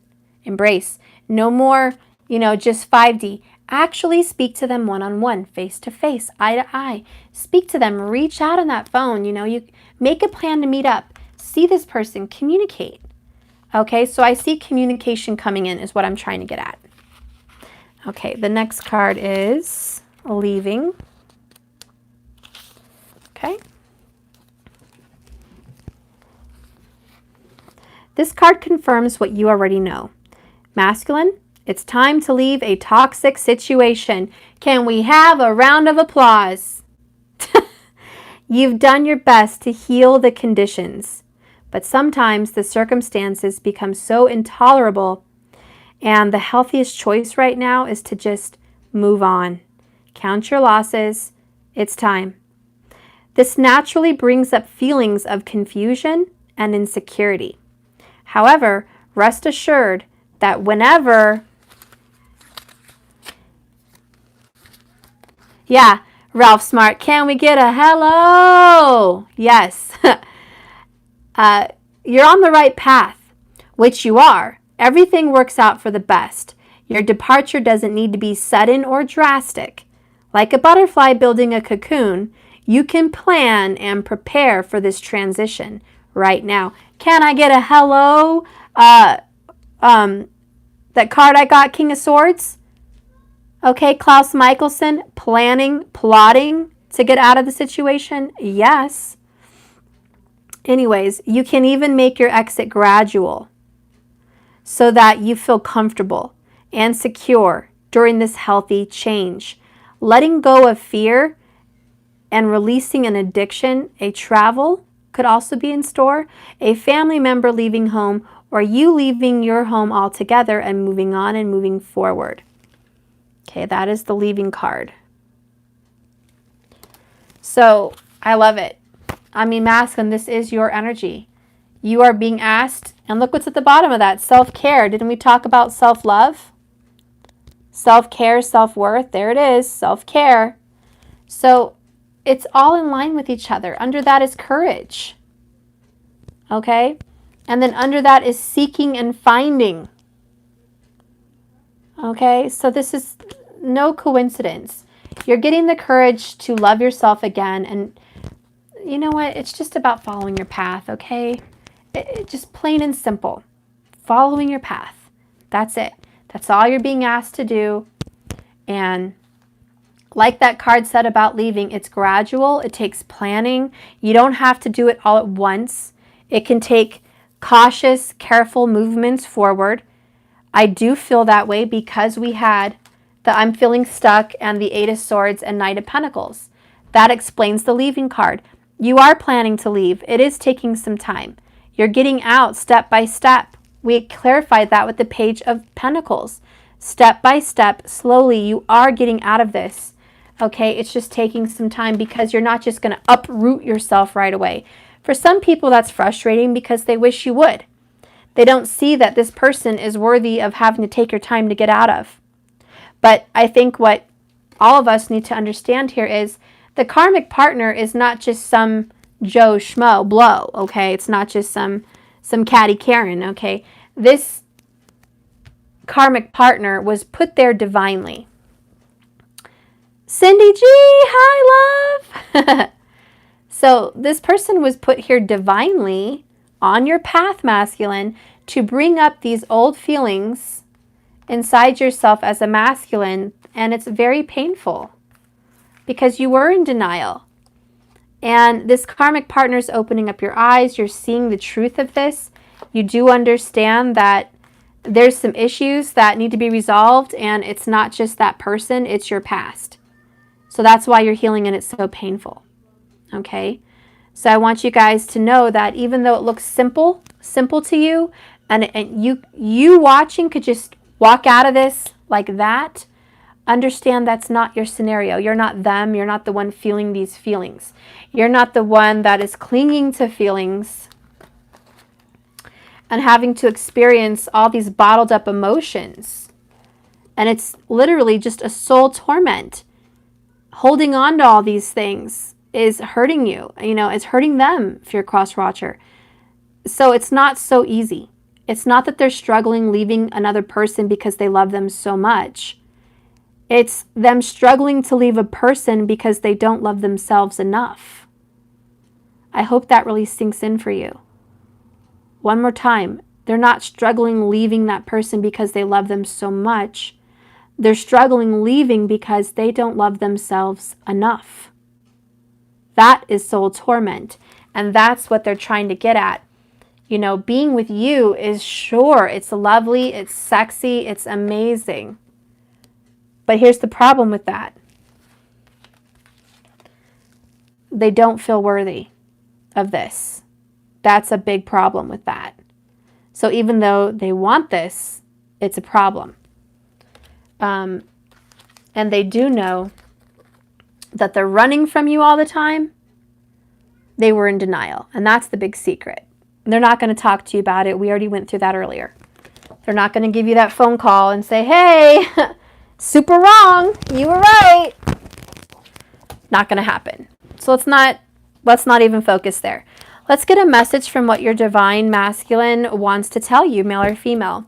embrace. No more, just 5D. Actually speak to them one-on-one, face-to-face, eye-to-eye. Speak to them, reach out on that phone. You make a plan to meet up. See this person, communicate. Okay, so I see communication coming in is what I'm trying to get at. Okay, the next card is leaving. Okay. This card confirms what you already know. Masculine, it's time to leave a toxic situation. Can we have a round of applause? You've done your best to heal the conditions, but sometimes the circumstances become so intolerable, and the healthiest choice right now is to just move on. Count your losses. It's time. This naturally brings up feelings of confusion and insecurity. However, rest assured that whenever, Ralph Smart, can we get a hello? Yes. You're on the right path, which you are. Everything works out for the best. Your departure doesn't need to be sudden or drastic. Like a butterfly building a cocoon, you can plan and prepare for this transition right now. Can I get a hello? That card I got, King of Swords. Okay, Klaus Michelson, plotting to get out of the situation. Yes. Anyways, you can even make your exit gradual so that you feel comfortable and secure during this healthy change. Letting go of fear and releasing an addiction, a travel could also be in store, a family member leaving home, or you leaving your home altogether and moving on and moving forward. Okay, that is the leaving card. So I love it. I mean, masculine, this is your energy. You are being asked, and look what's at the bottom of that, self-care. Didn't we talk about self-love? Self-care, self-worth, there it is, self-care. So it's all in line with each other. Under that is courage. Okay? And then under that is seeking and finding. Okay? So this is no coincidence. You're getting the courage to love yourself again and, you know what? It's just about following your path, okay? Just plain and simple. Following your path. That's it. That's all you're being asked to do. And like that card said about leaving, it's gradual. It takes planning. You don't have to do it all at once. It can take cautious, careful movements forward. I do feel that way because we had the I'm feeling stuck and the Eight of Swords and Knight of Pentacles. That explains the leaving card. You are planning to leave. It is taking some time. You're getting out step by step. We clarified that with the Page of Pentacles. Step by step, slowly, you are getting out of this. Okay, it's just taking some time because you're not just going to uproot yourself right away. For some people, that's frustrating because they wish you would. They don't see that this person is worthy of having to take your time to get out of. But I think what all of us need to understand here is the karmic partner is not just some Joe Schmo blow, okay? It's not just some catty Karen, okay? This karmic partner was put there divinely. Cindy G, hi love! So this person was put here divinely on your path, masculine, to bring up these old feelings inside yourself as a masculine, and it's very painful because you were in denial. And this karmic partner is opening up your eyes. You're seeing the truth of this. You do understand that there's some issues that need to be resolved, and it's not just that person, it's your past. So that's why you're healing and it's so painful. Okay? So I want you guys to know that even though it looks simple to you, and you watching could just walk out of this like that, understand that's not your scenario. You're not them. You're not the one feeling these feelings. You're not the one that is clinging to feelings and having to experience all these bottled up emotions. And it's literally just a soul torment. Holding on to all these things is hurting you. You know, it's hurting them if you're a cross watcher. So it's not so easy. It's not that they're struggling leaving another person because they love them so much. It's them struggling to leave a person because they don't love themselves enough. I hope that really sinks in for you. One more time, they're not struggling leaving that person because they love them so much. They're struggling leaving because they don't love themselves enough. That is soul torment. And that's what they're trying to get at. You know, being with you is sure, it's lovely, it's sexy, it's amazing. But here's the problem with that. They don't feel worthy of this. That's a big problem with that. So even though they want this, it's a problem. And they do know that they're running from you all the time. They were in denial. And that's the big secret. They're not going to talk to you about it. We already went through that earlier. They're not going to give you that phone call and say, hey, super wrong. You were right. Not going to happen. So let's not even focus there. Let's get a message from what your divine masculine wants to tell you, male or female.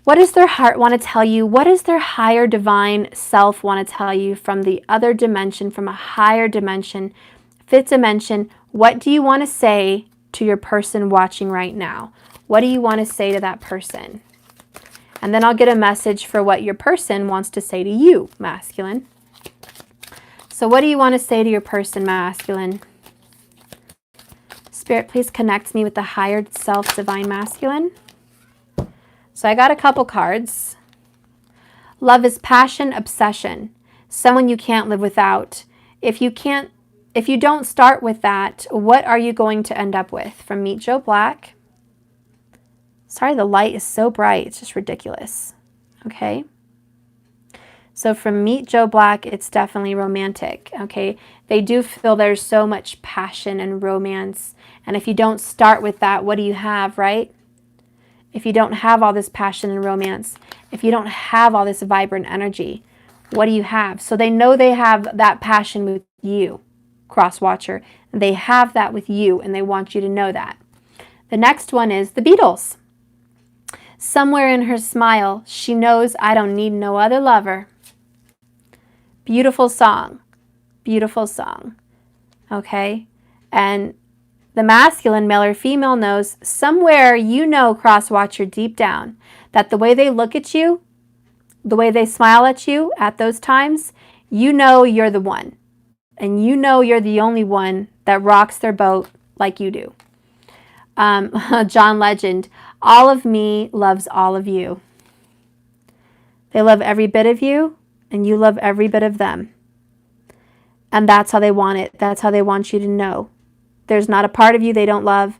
What does their heart want to tell you? What does their higher divine self want to tell you from the other dimension, from a higher dimension, fifth dimension? What do you want to say to your person watching right now? What do you want to say to that person? And then I'll get a message for what your person wants to say to you, masculine. So what do you want to say to your person, masculine? Spirit, please connect me with the higher self, divine masculine. So I got a couple cards. Love is passion, obsession. Someone you can't live without. If you don't start with that, what are you going to end up with? From Meet Joe Black. Sorry, the light is so bright. It's just ridiculous. Okay. So from Meet Joe Black, it's definitely romantic. Okay. They do feel there's so much passion and romance. And if you don't start with that, what do you have, right? If you don't have all this passion and romance, if you don't have all this vibrant energy, what do you have? So they know they have that passion with you, cross watcher. They have that with you, and they want you to know that. The next one is the Beatles. Somewhere in her smile, she knows I don't need no other lover. Beautiful song. Beautiful song. Okay? And the masculine, male or female, knows somewhere, you know, cross-watcher, deep down, that the way they look at you, the way they smile at you at those times, you know you're the one. And you know you're the only one that rocks their boat like you do. John Legend, all of me loves all of you. They love every bit of you, and you love every bit of them. And that's how they want it. That's how they want you to know. There's not a part of you they don't love.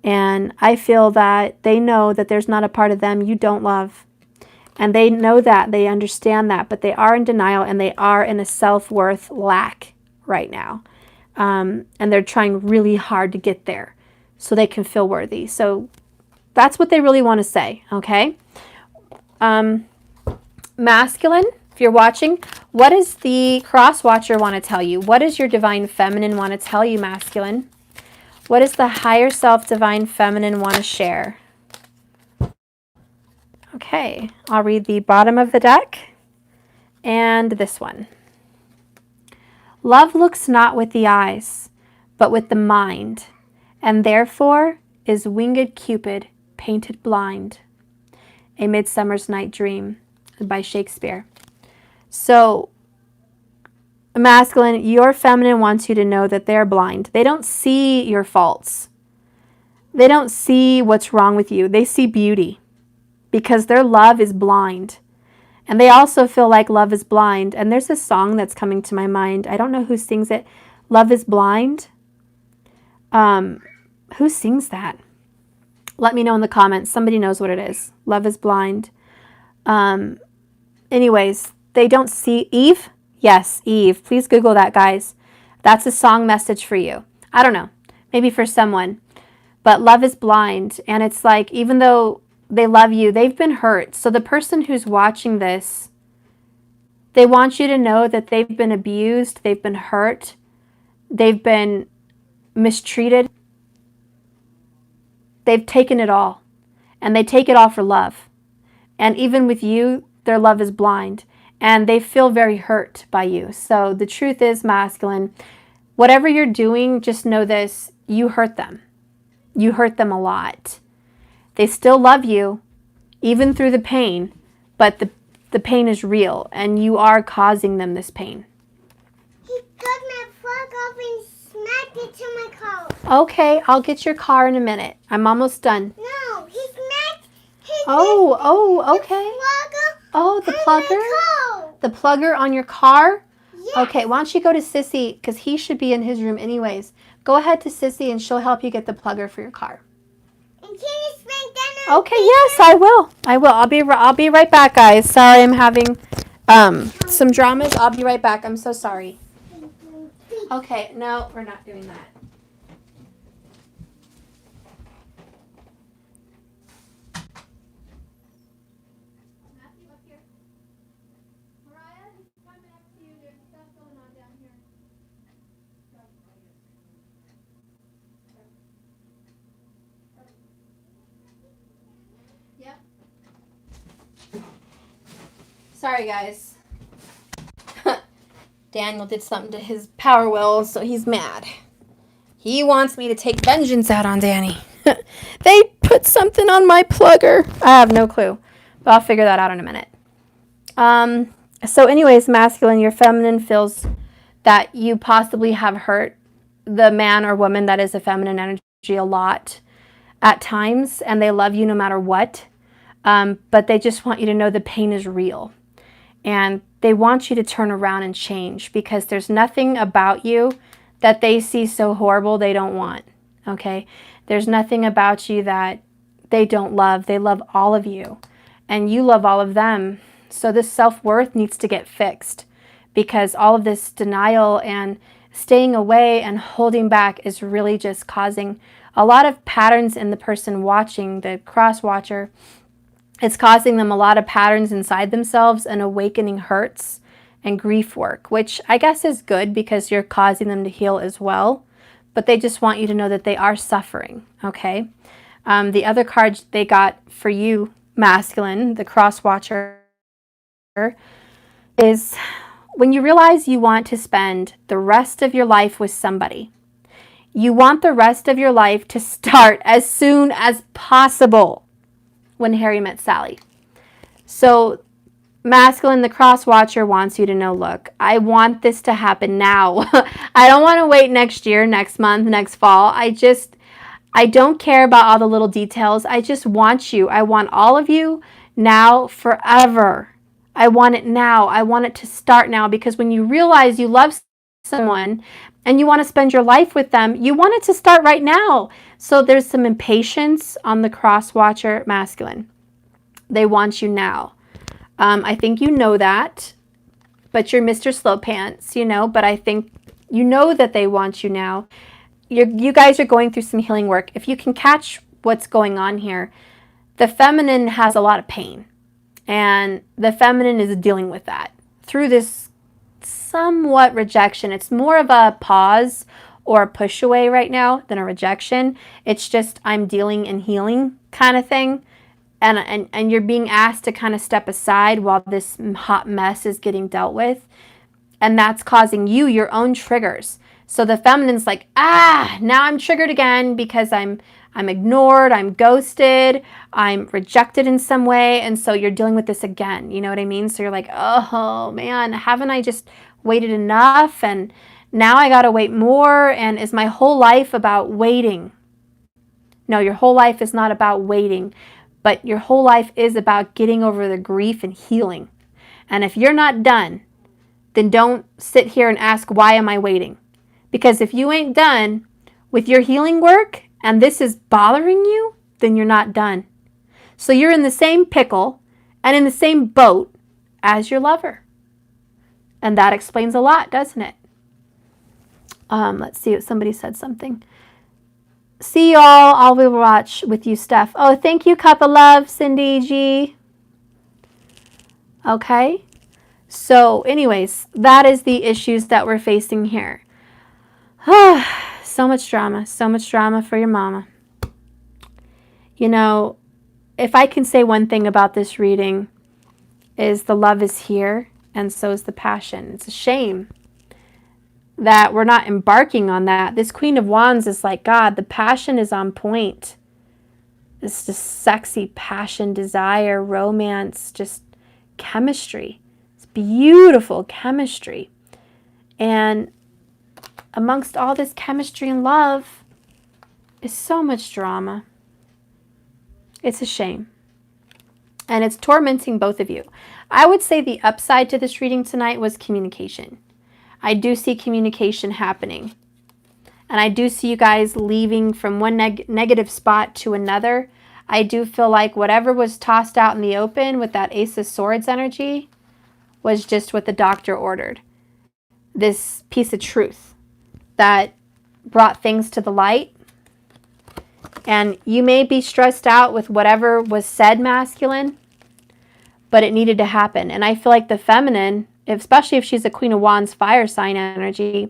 And I feel that they know that there's not a part of them you don't love. And they know that. They understand that. But they are in denial, and they are in a self-worth lack right now. And they're trying really hard to get there so they can feel worthy. So that's what they really want to say, okay? Masculine, if you're watching, what does the cross-watcher want to tell you? What does your divine feminine want to tell you, masculine? What does the higher self, divine feminine, want to share? Okay, I'll read the bottom of the deck and this one. Love looks not with the eyes, but with the mind, and therefore is winged Cupid painted blind. A Midsummer's Night Dream by Shakespeare. So, masculine, your feminine wants you to know that they're blind. They don't see your faults. They don't see what's wrong with you. They see beauty because their love is blind. And they also feel like love is blind. And there's a song that's coming to my mind. I don't know who sings it. Love is Blind. Who sings that? Let me know in the comments. Somebody knows what it is. Love is Blind. Anyways, they don't see Eve. Yes, Eve. Please Google that, guys. That's a song message for you. I don't know. Maybe for someone. But love is blind. And it's like, even though they love you, they've been hurt. So the person who's watching this, they want you to know that they've been abused, they've been hurt, they've been mistreated. They've taken it all. And they take it all for love. And even with you, their love is blind. And they feel very hurt by you. So the truth is, masculine, whatever you're doing, just know this, you hurt them. You hurt them a lot. They still love you, even through the pain, but the pain is real, and you are causing them this pain. He cut my plug off and smacked it to my car. Okay, I'll get your car in a minute. I'm almost done. No, he smacked his okay. The plugger. The plugger on your car? Yes. Okay, why don't you go to Sissy, because he should be in his room anyways. Go ahead to Sissy, and she'll help you get the plugger for your car. And can you smack that on Okay, yes, I will. I'll be right back, guys. Sorry, I'm having some dramas. I'll be right back. I'm so sorry. Okay, no, we're not doing that. Matthew, up here. Mariah, coming up to you. There's stuff going on down here. Yep. Sorry, guys. Daniel did something to his power wheel, so he's mad. He wants me to take vengeance out on Danny. They put something on my plugger. I have no clue, but I'll figure that out in a minute. So anyways, masculine, your feminine feels that you possibly have hurt the man or woman that is a feminine energy a lot at times, and they love you no matter what. But they just want you to know the pain is real. And they want you to turn around and change, because there's nothing about you that they see so horrible they don't want, okay? There's nothing about you that they don't love. They love all of you, and you love all of them. So this self-worth needs to get fixed, because all of this denial and staying away and holding back is really just causing a lot of patterns in the person watching, the cross-watcher. It's causing them a lot of patterns inside themselves and awakening hurts and grief work, which I guess is good because you're causing them to heal as well. But they just want you to know that they are suffering, okay? The other card they got for you, masculine, the cross-watcher, is when you realize you want to spend the rest of your life with somebody, You want the rest of your life to start as soon as possible when Harry met Sally. So masculine, the cross watcher, wants you to know, look, I want this to happen now. I don't want to wait next year, next month, next fall. I don't care about all the little details. I just want you. I want all of you now, forever. I want it now. I want it to start now, because when you realize you love someone and you want to spend your life with them, you want it to start right now. So there's some impatience on the cross watcher masculine. They want you now. I think you know that, but you're Mr. Slow Pants, you know, but I think you know that they want you now. You guys are going through some healing work. If you can catch what's going on here, the feminine has a lot of pain, and the feminine is dealing with that through this somewhat rejection. It's more of a pause or a push away right now than a rejection. It's just, I'm dealing and healing kind of thing. And you're being asked to kind of step aside while this hot mess is getting dealt with. And that's causing you your own triggers. So the feminine's like, now I'm triggered again because I'm ignored, I'm ghosted, I'm rejected in some way. And so you're dealing with this again. You know what I mean? So you're like, oh man, haven't I just waited enough? And now I got to wait more. And is my whole life about waiting? No, your whole life is not about waiting. But your whole life is about getting over the grief and healing. And if you're not done, then don't sit here and ask, why am I waiting? Because if you ain't done with your healing work and this is bothering you, then you're not done. So you're in the same pickle and in the same boat as your lover. And that explains a lot, doesn't it? Let's see if somebody said something. See y'all. I'll be watch with you, Steph. Oh, thank you, Cup of Love, Cindy G. Okay. So anyways, that is the issues that we're facing here. So much drama for your mama. You know, if I can say one thing about this reading, is the love is here and so is the passion. It's a shame that we're not embarking on that. This Queen of Wands is like, God, the passion is on point. It's just sexy passion, desire, romance, just chemistry. It's beautiful chemistry. And amongst all this chemistry and love is so much drama. It's a shame. And it's tormenting both of you. I would say the upside to this reading tonight was communication. I do see communication happening. And I do see you guys leaving from one negative spot to another. I do feel like whatever was tossed out in the open with that Ace of Swords energy was just what the doctor ordered. This piece of truth that brought things to the light. And you may be stressed out with whatever was said, masculine, but it needed to happen. And I feel like the feminine, especially if she's a Queen of Wands fire sign energy,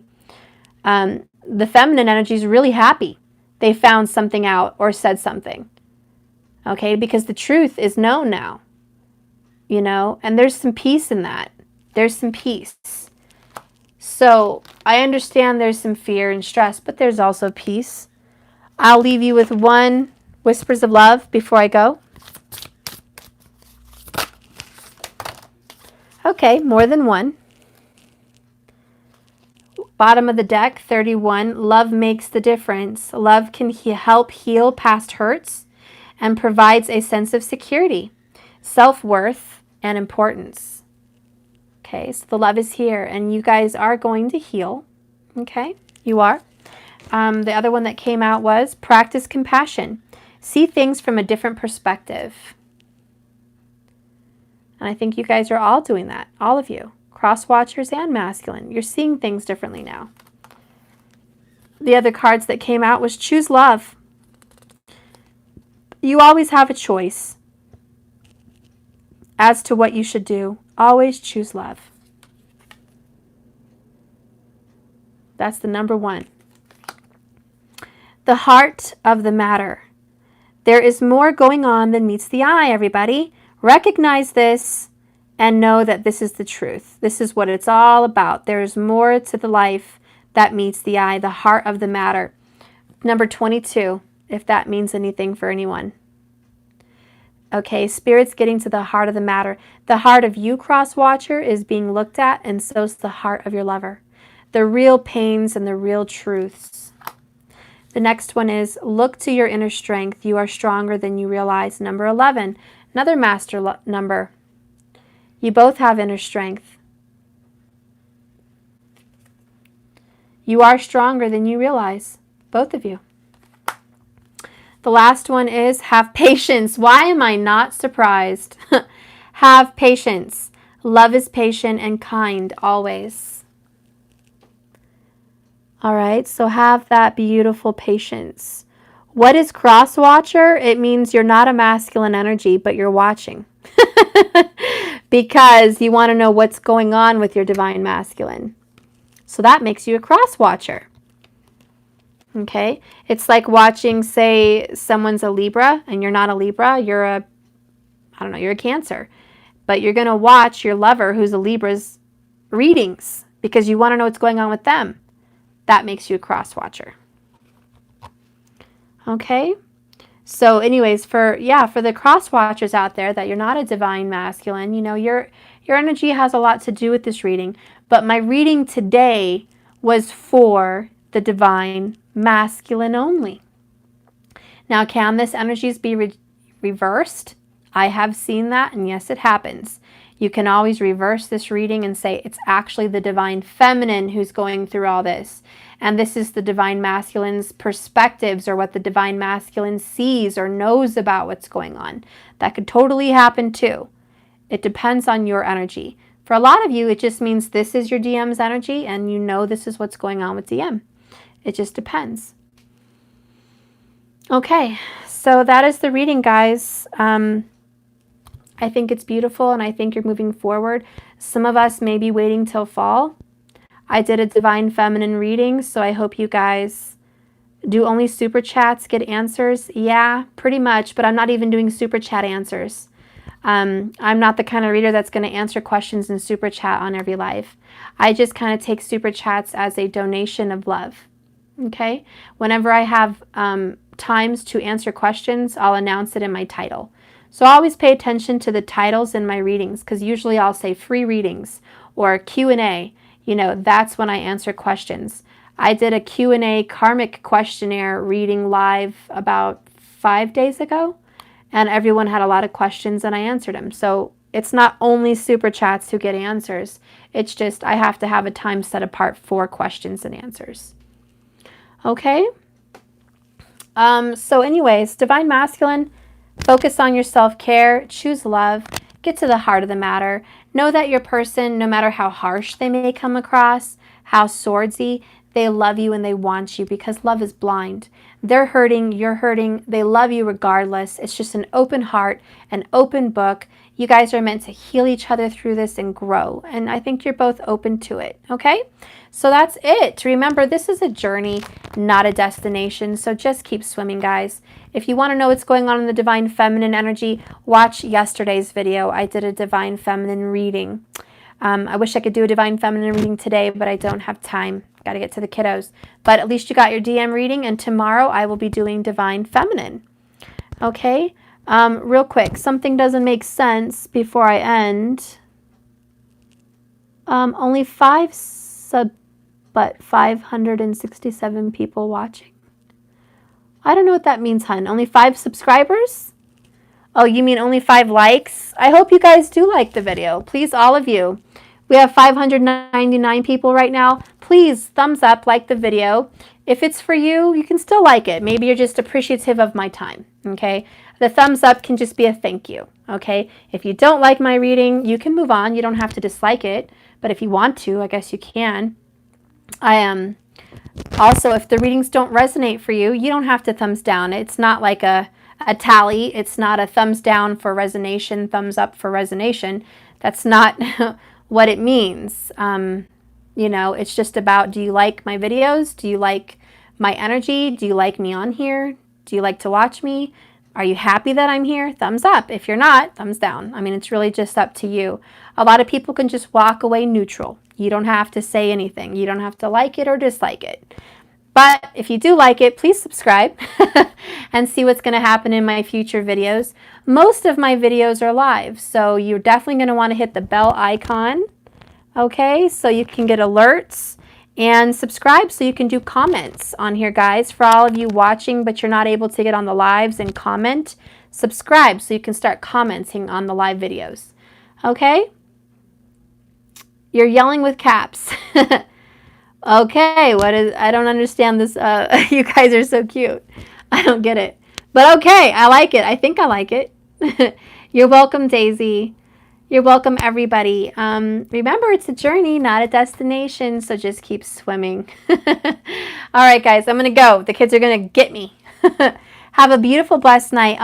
the feminine energy is really happy they found something out or said something. Okay, because the truth is known now, you know, and there's some peace in that. There's some peace. So I understand there's some fear and stress, but there's also peace. I'll leave you with one Whispers of Love before I go. Okay, more than one. Bottom of the deck, 31. Love makes the difference. Love can help heal past hurts and provides a sense of security, self-worth, and importance. Okay, so the love is here, and you guys are going to heal. Okay, you are. The other one that came out was practice compassion. See things from a different perspective. And I think you guys are all doing that, all of you, cross watchers and masculine. You're seeing things differently now. The other cards that came out was choose love. You always have a choice as to what you should do. Always choose love. That's the number one. The heart of the matter. There is more going on than meets the eye, everybody. Recognize this and know that this is the truth. This is what it's all about. There is more to the life that meets the eye, the heart of the matter. number 22, if that means anything for anyone. Okay, Spirit's getting to the heart of the matter. The heart of you, cross-watcher, is being looked at, and so's the heart of your lover. The real pains and the real truths. The next one is, look to your inner strength. You are stronger than you realize. Number 11, another master number. You both have inner strength. You are stronger than you realize, both of you. The last one is, have patience. Why am I not surprised? Have patience. Love is patient and kind always. All right, so have that beautiful patience. What is cross-watcher? It means you're not a masculine energy, but you're watching. Because you want to know what's going on with your divine masculine. So that makes you a cross-watcher. Okay, it's like watching, say, someone's a Libra and you're not a Libra, you're a, I don't know, you're a Cancer. But you're going to watch your lover who's a Libra's readings because you want to know what's going on with them. That makes you a cross-watcher. Okay, so anyways, for the cross-watchers out there that you're not a divine masculine, you know, your energy has a lot to do with this reading. But my reading today was for the divine masculine only. Now, can this energies be reversed? I have seen that, and yes, it happens. You can always reverse this reading and say it's actually the divine feminine who's going through all this. And this is the divine masculine's perspectives, or what the divine masculine sees or knows about what's going on. That could totally happen too. It depends on your energy. For a lot of you, it just means this is your DM's energy and you know this is what's going on with DM. It just depends. Okay, so that is the reading, guys. I think it's beautiful and I think you're moving forward. Some of us may be waiting till fall. I did a divine feminine reading, so I hope you guys do only super chats, get answers. Yeah, pretty much, but I'm not even doing super chat answers. I'm not the kind of reader that's going to answer questions in super chat on every live. I just kind of take super chats as a donation of love. Okay? Whenever I have times to answer questions, I'll announce it in my title. So always pay attention to the titles in my readings, because usually I'll say free readings or Q&A. You know, that's when I answer questions. I did a Q&A karmic questionnaire reading live about 5 days ago, and everyone had a lot of questions and I answered them. So it's not only super chats who get answers. It's just I have to have a time set apart for questions and answers. Okay? So anyways, divine masculine, focus on your self-care, choose love, get to the heart of the matter. Know that your person, no matter how harsh they may come across, how swordsy, they love you and they want you, because love is blind. They're hurting, you're hurting, they love you regardless. It's just an open heart, an open book. You guys are meant to heal each other through this and grow. And I think you're both open to it, okay? So that's it. Remember, this is a journey, not a destination. So just keep swimming, guys. If you want to know what's going on in the divine feminine energy, watch yesterday's video. I did a divine feminine reading. I wish I could do a divine feminine reading today, but I don't have time. Got to get to the kiddos. But at least you got your DM reading, and tomorrow I will be doing divine feminine. Okay? Real quick, something doesn't make sense before I end. Only 567 people watching. I don't know what that means, hun. Only 5 subscribers? Oh, you mean only 5 likes? I hope you guys do like the video. Please, all of you. We have 599 people right now. Please, thumbs up, like the video. If it's for you, you can still like it. Maybe you're just appreciative of my time, okay? The thumbs up can just be a thank you, okay? If you don't like my reading, you can move on. You don't have to dislike it. But if you want to, I guess you can. Also, if the readings don't resonate for you, you don't have to thumbs down. It's not like a tally. It's not a thumbs down for resonation, thumbs up for resonation. That's not what it means. You know, it's just about, do you like my videos? Do you like my energy? Do you like me on here? Do you like to watch me? Are you happy that I'm here? Thumbs up. If you're not, thumbs down. I mean, it's really just up to you. A lot of people can just walk away neutral. You don't have to say anything. You don't have to like it or dislike it. But if you do like it, please subscribe and see what's going to happen in my future videos. Most of my videos are live, so you're definitely going to want to hit the bell icon, okay, so you can get alerts, and subscribe so you can do comments on here, guys. For all of you watching but you're not able to get on the lives and comment, subscribe so you can start commenting on the live videos, okay? You're yelling with caps. Okay, I don't understand this. You guys are so cute. I don't get it. But okay, I like it. I think I like it. You're welcome, Daisy. You're welcome, everybody. Remember, it's a journey, not a destination, so just keep swimming. All right, guys, I'm going to go. The kids are going to get me. Have a beautiful, blessed night.